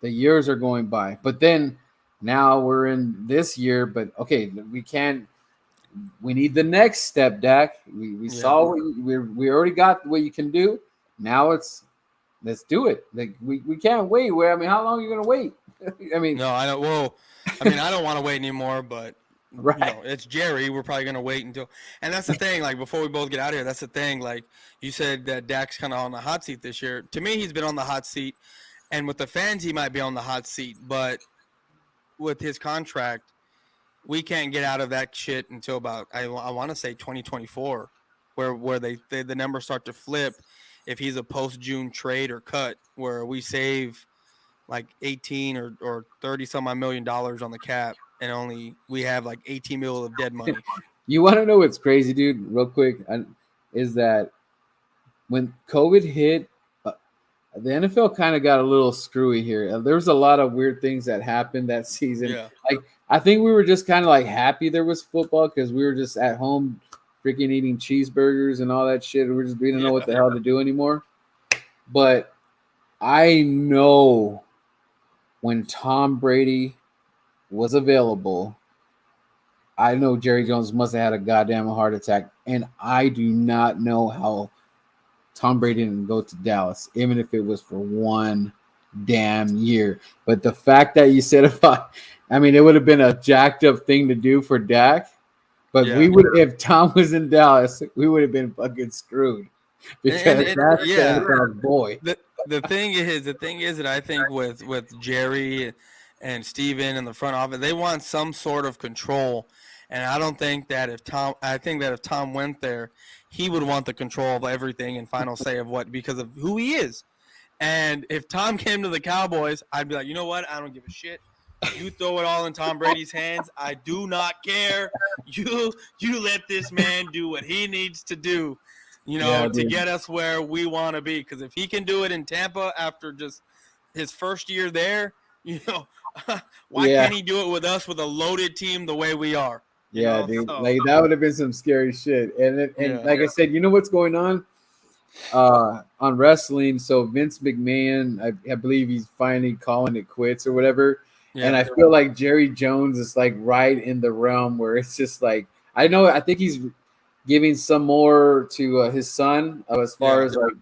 the years are going by. But then now we're in this year, but okay, we need the next step, Dak. We saw we already got what you can do. Now let's do it. Like we can't wait. How long are you gonna wait? No, I don't. Well, I don't want to wait anymore, but right. You know, it's Jerry. We're probably gonna wait until, and that's the thing. Like before we both get out of here, that's the thing. Like you said that Dak's kind of on the hot seat this year. To me, he's been on the hot seat, and with the fans, he might be on the hot seat. But with his contract, we can't get out of that shit until about I want to say 2024, where the numbers start to flip. If he's a post-June trade or cut, where we save like 18 or 30 some odd $1 million on the cap, and we have like 18 million of dead money. You want to know what's crazy, dude? Real quick, is that when COVID hit, the NFL kind of got a little screwy here. There was a lot of weird things that happened that season. Yeah. Like I think we were just kind of like happy there was football because we were just at home freaking eating cheeseburgers and all that shit. We didn't know what the hell to do anymore. But I know when Tom Brady was available, I know Jerry Jones must have had a goddamn heart attack. And I do not know how Tom Brady didn't go to Dallas, even if it was for one damn year. But the fact that you said about, it would have been a jacked up thing to do for Dak. But we would, if Tom was in Dallas, we would have been fucking screwed because that's the boy. The thing is that I think with Jerry and Steven and the front office, they want some sort of control. And I don't think that if Tom went there, he would want the control of everything and final say of what, because of who he is. And if Tom came to the Cowboys, I'd be like, you know what? I don't give a shit. You throw it all in Tom Brady's hands. I do not care. You let this man do what he needs to do, to get us where we want to be. Because if he can do it in Tampa after just his first year there, why can't he do it with us with a loaded team the way we are? Yeah, dude. Like that would have been some scary shit. And I said, you know what's going on wrestling? So Vince McMahon, I believe he's finally calling it quits or whatever. Yeah, and I feel like Jerry Jones is like right in the realm where it's just like I think he's giving some more to his son as far as like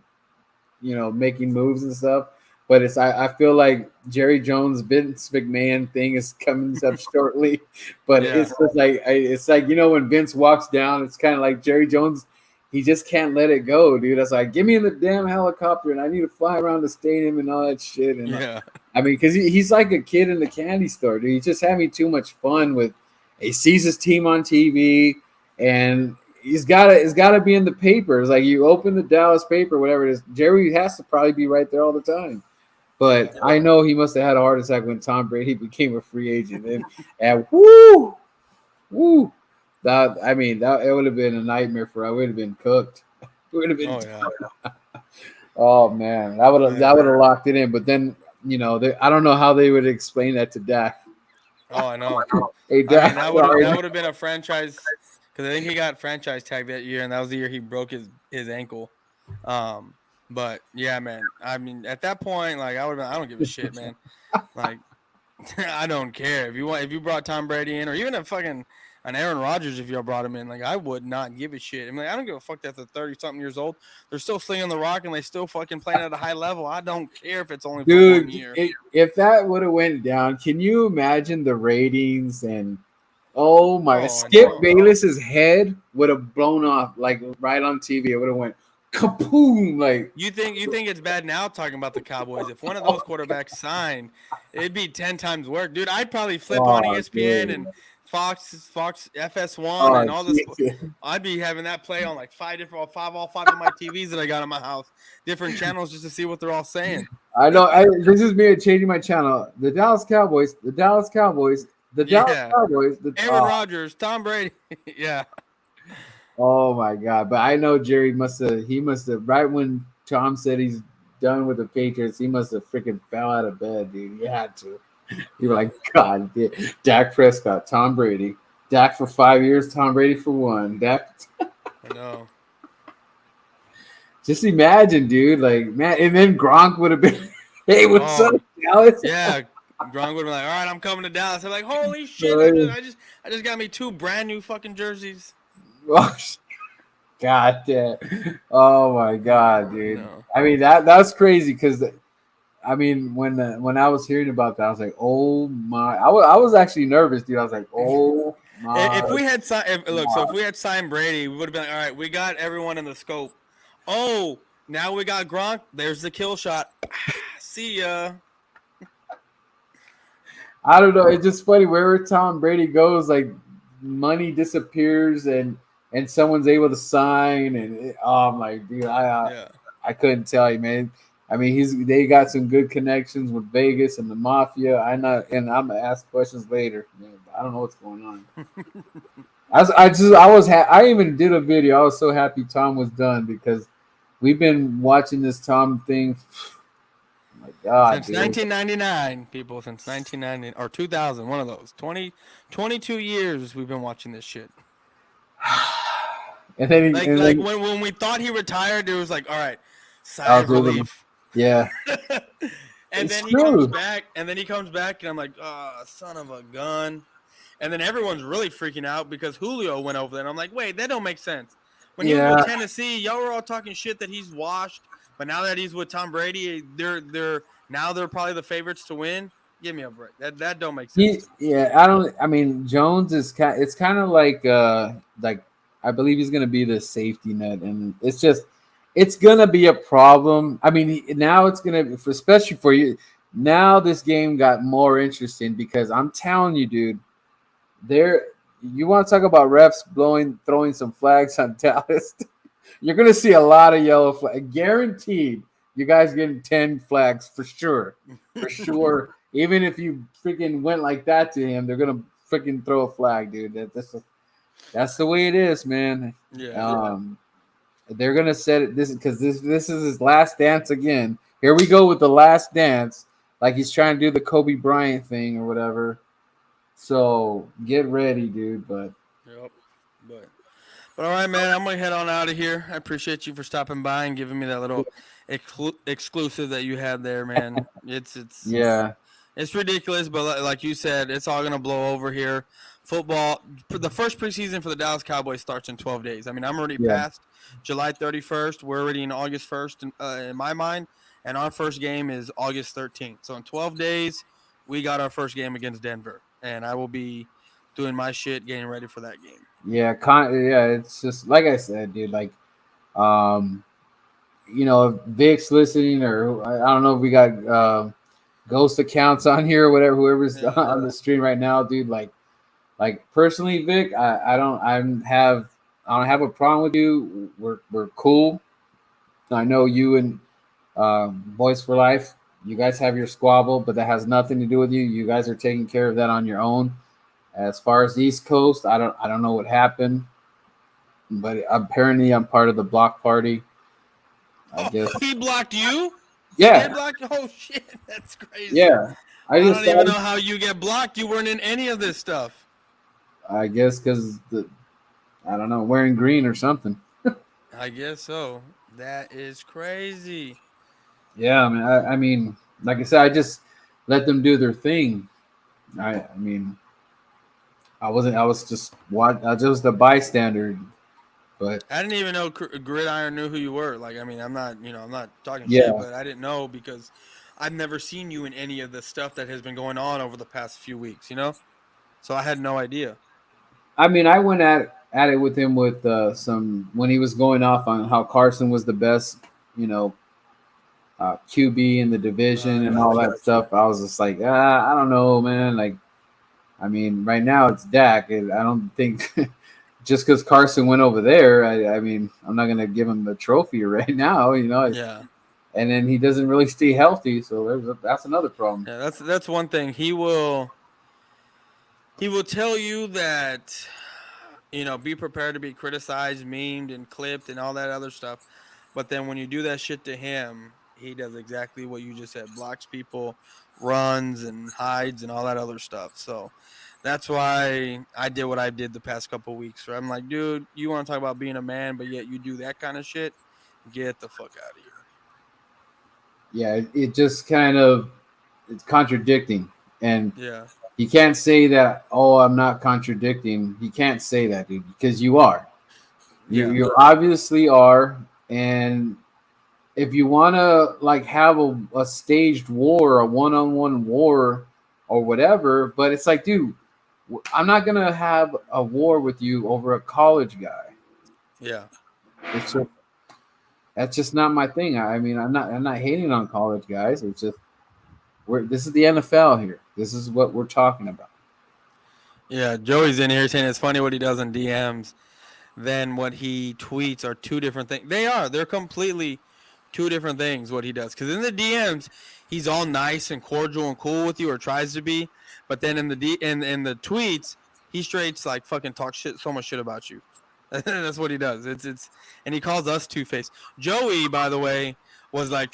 making moves and stuff. But I feel like Jerry Jones Vince McMahon thing is coming up shortly. But it's just like when Vince walks down, it's kind of like Jerry Jones. He just can't let it go, dude. I was like, give me in the damn helicopter, and I need to fly around the stadium and all that shit. And because he's like a kid in the candy store, dude. He's just having too much fun with. He sees his team on TV, and it's gotta be in the papers. Like you open the Dallas paper, whatever it is. Jerry has to probably be right there all the time. But I know he must have had a heart attack when Tom Brady became a free agent, and woo. That it would have been a nightmare for us. We would have been cooked. We would have been. Oh man, that would have locked it in. But then I don't know how they would explain that to Dak. Oh, I know. Hey, Dak, that would have been a franchise, because I think he got franchise tagged that year, and that was the year he broke his ankle. But yeah, man. I mean, at that point, like I don't give a shit, man. Like I don't care if you brought Tom Brady in, or even an Aaron Rodgers if y'all brought him in. Like I would not give a shit. I mean, I don't give a fuck that they're 30-something years old. They're still slinging the rock and they still fucking playing at a high level. I don't care if it's only for 1 year. If that would have went down, can you imagine the ratings and oh my Skip Bayless's head would have blown off like right on TV. It would have went kaboom. Like you think it's bad now talking about the Cowboys. If one of those quarterbacks signed, it'd be 10 times work, dude. I'd probably flip on ESPN and Fox FS1 and all this. I'd be having that play on like all five of my TVs that I got in my house, different channels just to see what they're all saying. I know. This is me changing my channel. The Dallas Cowboys. Dallas Cowboys. Aaron Rodgers, Tom Brady. Yeah. Oh my God! But I know Jerry must have. He must have right when Tom said he's done with the Patriots. He must have freaking fell out of bed, dude. He had to. You were like, God, Dak Prescott, Tom Brady, Dak for 5 years, Tom Brady for 1. Dak. I know. Just imagine, dude. Like, man, and then Gronk would have been, hey, what's up, Dallas? Yeah, Gronk would have been like, all right, I'm coming to Dallas. I'm like, holy shit, I just got me 2 brand new fucking jerseys. God damn. Oh my God, dude. No. I mean, that's crazy because I mean, when I was hearing about that, I was like, "Oh my!" I was actually nervous, dude. I was like, "Oh my!" If we had signed Brady, we would have been like, "All right, we got everyone in the scope." Oh, now we got Gronk. There's the kill shot. See ya. I don't know. It's just funny wherever Tom Brady goes, like money disappears and someone's able to sign, and oh my dude, I couldn't tell you, man. I mean, they got some good connections with Vegas and the mafia. I'm gonna ask questions later. Man, I don't know what's going on. I even did a video. I was so happy Tom was done because we've been watching this Tom thing. Oh my God, since 1999, people, since 1990 or 2000, one of those 22 years we've been watching this shit. And then when we thought he retired, it was like, all right, sigh of relief. Yeah. And then he comes back, and I'm like, oh, son of a gun. And then everyone's really freaking out because Julio went over there. And I'm like, wait, that don't make sense. When he was with Tennessee, y'all were all talking shit that he's washed. But now that he's with Tom Brady, they're probably the favorites to win. Give me a break. That don't make sense. I mean, Jones is it's kind of like I believe he's going to be the safety net, and it's going to be a problem. I mean, now it's going to, especially for you, now this game got more interesting because I'm telling you, dude, you want to talk about refs throwing some flags on Dallas, you're going to see a lot of yellow flags. Guaranteed, you guys getting 10 flags for sure. For sure. Even if you freaking went like that to him, they're going to freaking throw a flag, dude. That's the way it is, man. Yeah. They're gonna set it because this is his last dance again. Here we go with the last dance, like he's trying to do the Kobe Bryant thing or whatever. So get ready, dude. But all right, man. I'm gonna head on out of here. I appreciate you for stopping by and giving me that little exclusive that you had there, man. It's ridiculous, but like you said, it's all gonna blow over here. Football, the first preseason for the Dallas Cowboys starts in 12 days. I mean, I'm already past July 31st. We're already in August 1st in my mind, and our first game is August 13th. So in 12 days, we got our first game against Denver, and I will be doing my shit, getting ready for that game. Yeah, it's just like I said, dude. Like, if Vic's listening, or I don't know if we got ghost accounts on here or whatever. Whoever's on the stream right now, dude. Like personally, Vic, I don't have a problem with you. We're cool. I know you and Boyz4Life, you guys have your squabble, but that has nothing to do with you. You guys are taking care of that on your own. As far as the East Coast, I don't know what happened, but apparently I'm part of the block party. I guess he blocked you. Yeah. He blocked. Oh shit, that's crazy. Yeah. I don't even know how you get blocked. You weren't in any of this stuff. I guess because I don't know, wearing green or something. I guess so. That is crazy. Yeah, I mean, like I said, I just let them do their thing. I mean, I wasn't. I was just what. I was just a bystander. But I didn't even know Gridiron knew who you were. Like, I mean, I'm not talking shit, yeah, but I didn't know because I've never seen you in any of the stuff that has been going on over the past few weeks. So I had no idea. I mean, I went at it with him with some when he was going off on how Carson was the best, you know, QB in the division I and got all you. that stuff. I was just like, I don't know, man. Like, I mean, right now it's Dak. And I don't think just because Carson went over there, I mean, I'm not gonna give him the trophy right now, you know. Yeah, And then he doesn't really stay healthy, so that's another problem. yeah. That's one thing. He will tell you that be prepared to be criticized, memed, and clipped, and all that other stuff. But then when you do that shit to him, he does exactly what you just said: blocks people, runs, and hides, and all that other stuff. So that's why I did what I did the past couple weeks. Where I'm like, dude, you want to talk about being a man, but yet you do that kind of shit? Get the fuck out of here. Yeah, it just kind of it's contradicting, and Yeah, he can't say that. Oh, I'm not contradicting. He can't say that, dude, because you are. yeah, You obviously are, and if you want to like have a staged war, a one-on-one war, or whatever, but it's like, dude, I'm not gonna have a war with you over a college guy. yeah. It's just that's just not my thing. I mean, I'm not hating on college guys. It's just this is the NFL here. This is what we're talking about. Yeah, Joey's in here saying it's funny what he does in DMs. Then what he tweets are two different things. They're completely two different things what he does. Because in the DMs, he's all nice and cordial and cool with you, or tries to be. But then in the tweets, he straight like fucking talks so much shit about you. That's what he does. It's and he calls us two faced. Joey, by the way, was like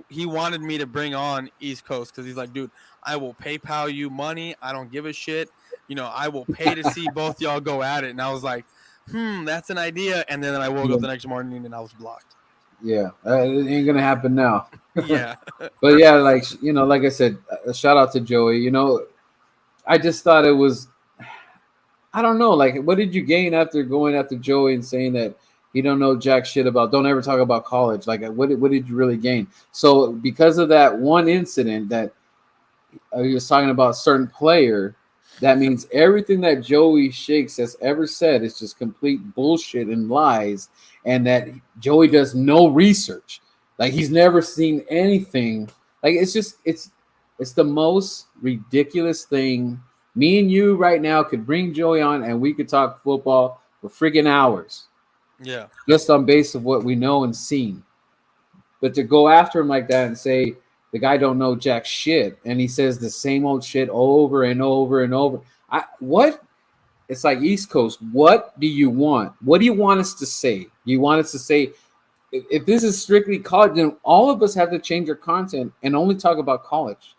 he wanted me to bring on East Coast because he's like, dude, I will PayPal you money. I don't give a shit. I will pay to see both y'all go at it. And I was like, that's an idea. And then I woke up the next morning and I was blocked. Yeah, it ain't gonna happen now. Yeah. But yeah, like like I said, a shout out to Joey. I just thought it was. I don't know. Like, what did you gain after going after Joey and saying that he don't know jack shit about? Don't ever talk about college. Like, what did you really gain? So because of that one incident that he was talking about a certain player, that means everything that Joey Shakes has ever said is just complete bullshit and lies, and that Joey does no research. Like, he's never seen anything. Like, it's the most ridiculous thing. Me and you right now could bring Joey on and we could talk football for freaking hours. Yeah. Just on base of what we know and seen. But to go after him like that and say the guy don't know jack shit and he says the same old shit over and over and over. What? It's like East Coast. What do you want? What do you want us to say? Do you want us to say if this is strictly college, then all of us have to change our content and only talk about college.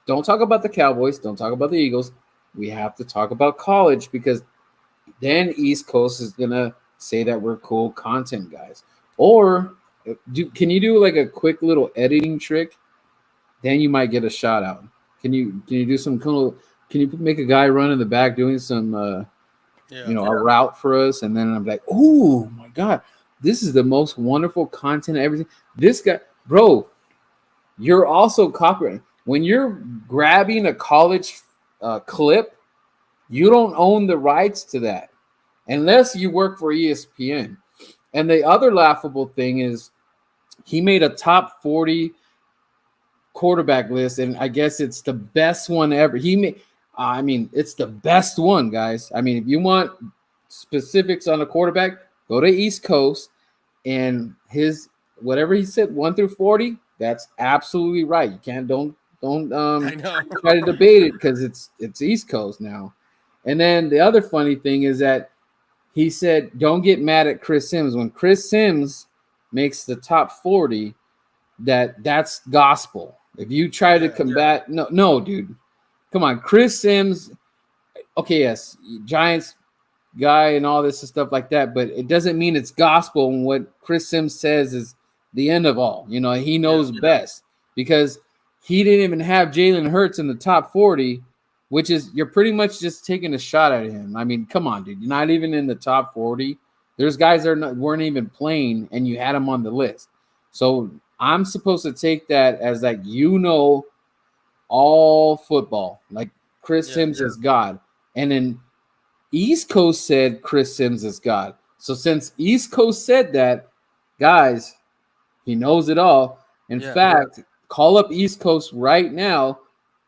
Don't talk about the Cowboys. Don't talk about the Eagles. We have to talk about college because then East Coast is going to say that we're cool content guys. Or can you do like a quick little editing trick? Then you might get a shout out. Can you do some cool? Can you make a guy run in the back doing some, a route for us? And then I'm like, oh my God, this is the most wonderful content. Everything. This guy, bro, you're also copyrighting. When you're grabbing a college clip, you don't own the rights to that unless you work for ESPN. And the other laughable thing is he made a top 40 quarterback list, and I guess it's the best one ever. It's the best one, guys. I mean, if you want specifics on a quarterback, go to East Coast and his whatever he said 1 through 40. That's absolutely right. You can't don't try to debate it because it's East Coast now. And then the other funny thing is that he said, don't get mad at Chris Sims. When Chris Sims makes the top 40, that's gospel. If you try to combat, no, dude. Come on. Chris Sims, okay, yes, Giants guy and all this and stuff like that, but it doesn't mean it's gospel. And what Chris Sims says is the end of all. You know, he knows best because he didn't even have Jalen Hurts in the top 40, which is you're pretty much just taking a shot at him. I mean, come on, dude. You're not even in the top 40. There's guys that weren't even playing, and you had them on the list. So I'm supposed to take that as like, you know, all football. Like Chris Sims is God. And then East Coast said Chris Sims is God. So since East Coast said that, guys, he knows it all. In fact, call up East Coast right now.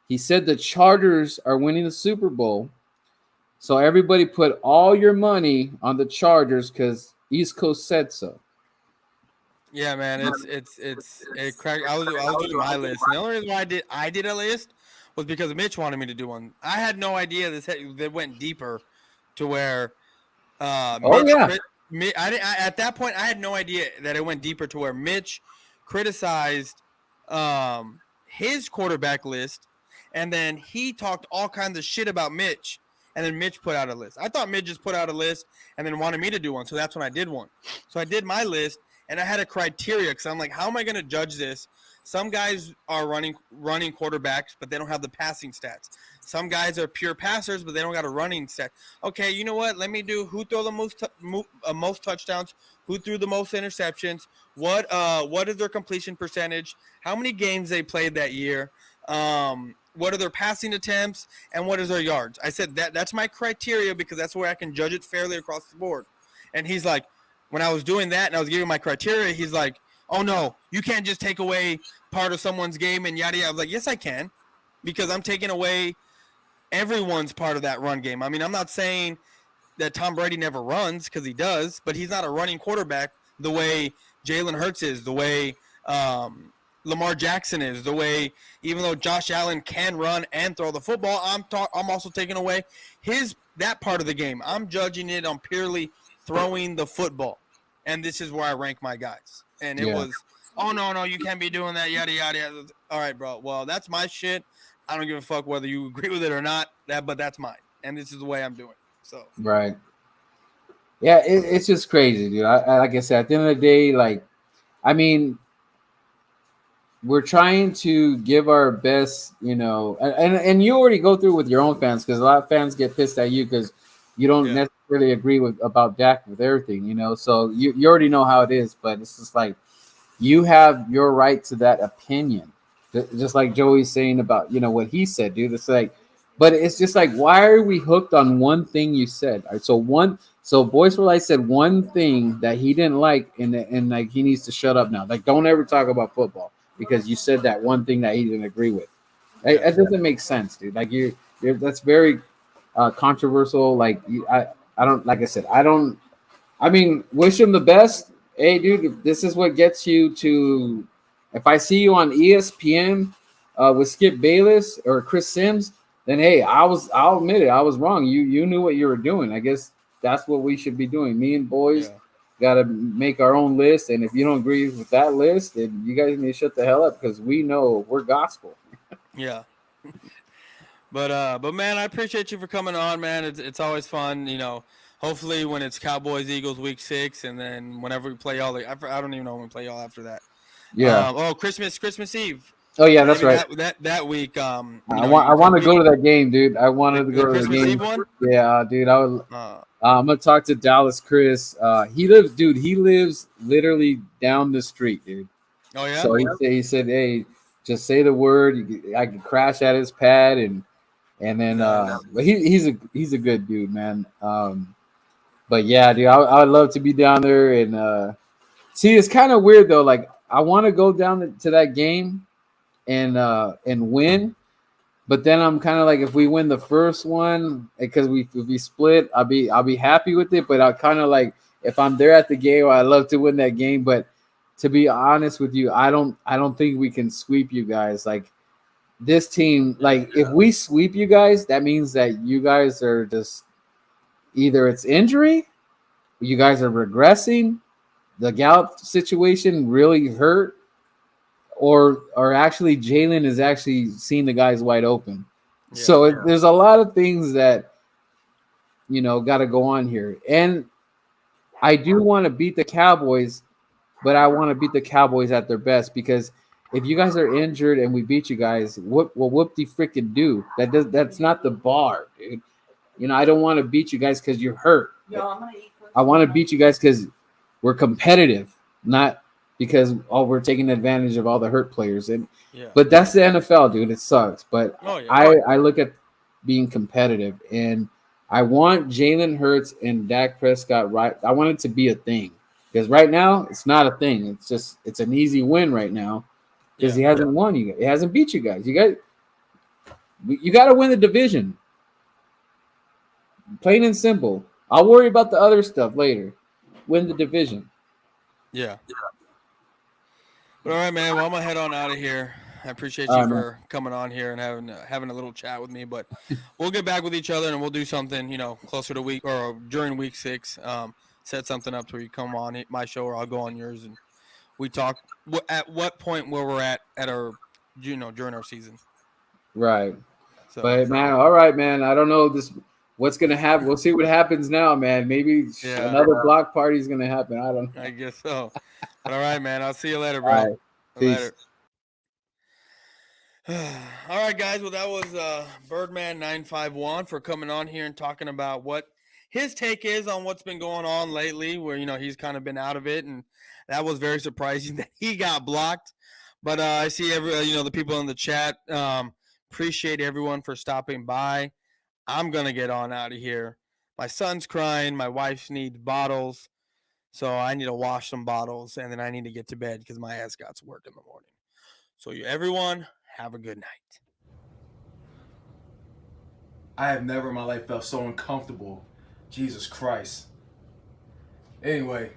He said the Chargers are winning the Super Bowl. So everybody put all your money on the Chargers because East Coast said so. Yeah, man, it cracked. I was doing my list. And the only reason why I did a list was because Mitch wanted me to do one. I had no idea that went deeper to where at that point I had no idea that it went deeper to where Mitch criticized his quarterback list, and then he talked all kinds of shit about Mitch, and then Mitch put out a list. I thought Mitch just put out a list and then wanted me to do one, so that's when I did one. So I did my list, and I had a criteria because I'm like, how am I going to judge this? Some guys are running quarterbacks, but they don't have the passing stats. Some guys are pure passers, but they don't got a running stat. Okay, you know what? Let me do who threw the most touchdowns, who threw the most interceptions, what is their completion percentage, how many games they played that year, what are their passing attempts, and what is their yards. I said that's my criteria because that's where I can judge it fairly across the board. And he's like, when I was doing that and I was giving my criteria, he's like, oh, no, you can't just take away part of someone's game and yada, yada. I was like, yes, I can, because I'm taking away everyone's part of that run game. I mean, I'm not saying that Tom Brady never runs because he does, but he's not a running quarterback the way Jalen Hurts is, the way Lamar Jackson is, the way even though Josh Allen can run and throw the football, I'm also taking away that part of the game. I'm judging it on purely throwing the football, and this is where I rank my guys. And it was, oh, no, you can't be doing that, yada, yada, yada. All right, bro. Well, that's my shit. I don't give a fuck whether you agree with it or not, but that's mine. And this is the way I'm doing it. So right. Yeah, it's just crazy, dude. Like I said, at the end of the day, like, I mean, we're trying to give our best, you know, and you already go through with your own fans because a lot of fans get pissed at you because you don't necessarily agree about Dak with everything, you know. So you already know how it is, but it's just like you have your right to that opinion. Just like Joey's saying about, you know, what he said, dude. It's like, but it's just like, why are we hooked on one thing you said? All right, so Boyz4Life said one thing that he didn't like, and like he needs to shut up now. Like, don't ever talk about football because you said that one thing that he didn't agree with. It doesn't make sense, dude. Like you're that's very controversial. Like I don't, like I said, I mean, wish him the best. Hey, dude, if this is what gets you to. If I see you on ESPN with Skip Bayless or Chris Sims, then hey, I'll admit it, I was wrong. You knew what you were doing. I guess that's what we should be doing. Me and boys got to make our own list, and if you don't agree with that list, then you guys need to shut the hell up because we know we're gospel. Yeah. But man, I appreciate you for coming on, man. It's always fun, you know. Hopefully, when it's Cowboys Eagles week 6, and then whenever we play y'all, I don't even know when we play y'all after that. Yeah. Christmas Eve. Oh yeah, that's right. That week. I want to go to that game, dude. I wanted to go to the game. Eve one? Yeah, dude. I'm gonna talk to Dallas Chris. He lives literally down the street, dude. Oh yeah. So he said, hey, just say the word. I can crash at his pad and then. But he's a good dude, man. But yeah, dude, I would love to be down there and see. It's kind of weird though. Like I want to go down to that game and win, but then I'm kind of like, if we win the first one, because if we split, I'll be happy with it. But I kind of like, if I'm there at the game, I love to win that game. But to be honest with you, I don't think we can sweep you guys. Like this team, like if we sweep you guys, that means that you guys are just either it's injury, you guys are regressing, the Gallup situation really hurt, or actually Jalen is actually seeing the guys wide open. Yeah, so there's a lot of things that got to go on here. And I do want to beat the Cowboys, but I want to beat the Cowboys at their best, because if you guys are injured and we beat you guys, what will whoop-de freaking do? That's not the bar, dude. I don't want to beat you guys because you're hurt. I want to beat you guys because we're competitive, not because we're taking advantage of all the hurt players. But that's the NFL, dude. It sucks. But I look at being competitive, and I want Jalen Hurts and Dak Prescott right. I want it to be a thing, because right now it's not a thing. It's an easy win right now because he hasn't won you guys. He hasn't beat you guys. You got to win the division. Plain and simple. I'll worry about the other stuff later. Win the division. Yeah. But all right, man. Well, I'm gonna head on out of here. I appreciate you for coming on here and having a little chat with me. But we'll get back with each other and we'll do something, closer to week or during week 6. Set something up to where you come on my show or I'll go on yours and we talk at what point where we're at our, during our season. Right. So, but man, all right, man. I don't know what's gonna happen. We'll see what happens now, man. Maybe another block party is gonna happen. I don't know. I guess so. But all right, man. I'll see you later, bro. All right. Peace. Later. All right, guys. Well, that was Birdman951 for coming on here and talking about what his take is on what's been going on lately, where he's kind of been out of it, and that was very surprising that he got blocked. But I see the people in the chat. Appreciate everyone for stopping by. I'm gonna get on out of here. My son's crying. My wife needs bottles, so I need to wash some bottles, and then I need to get to bed because my ass got to work in the morning. So everyone, have a good night. I have never in my life felt so uncomfortable. Jesus Christ. Anyway,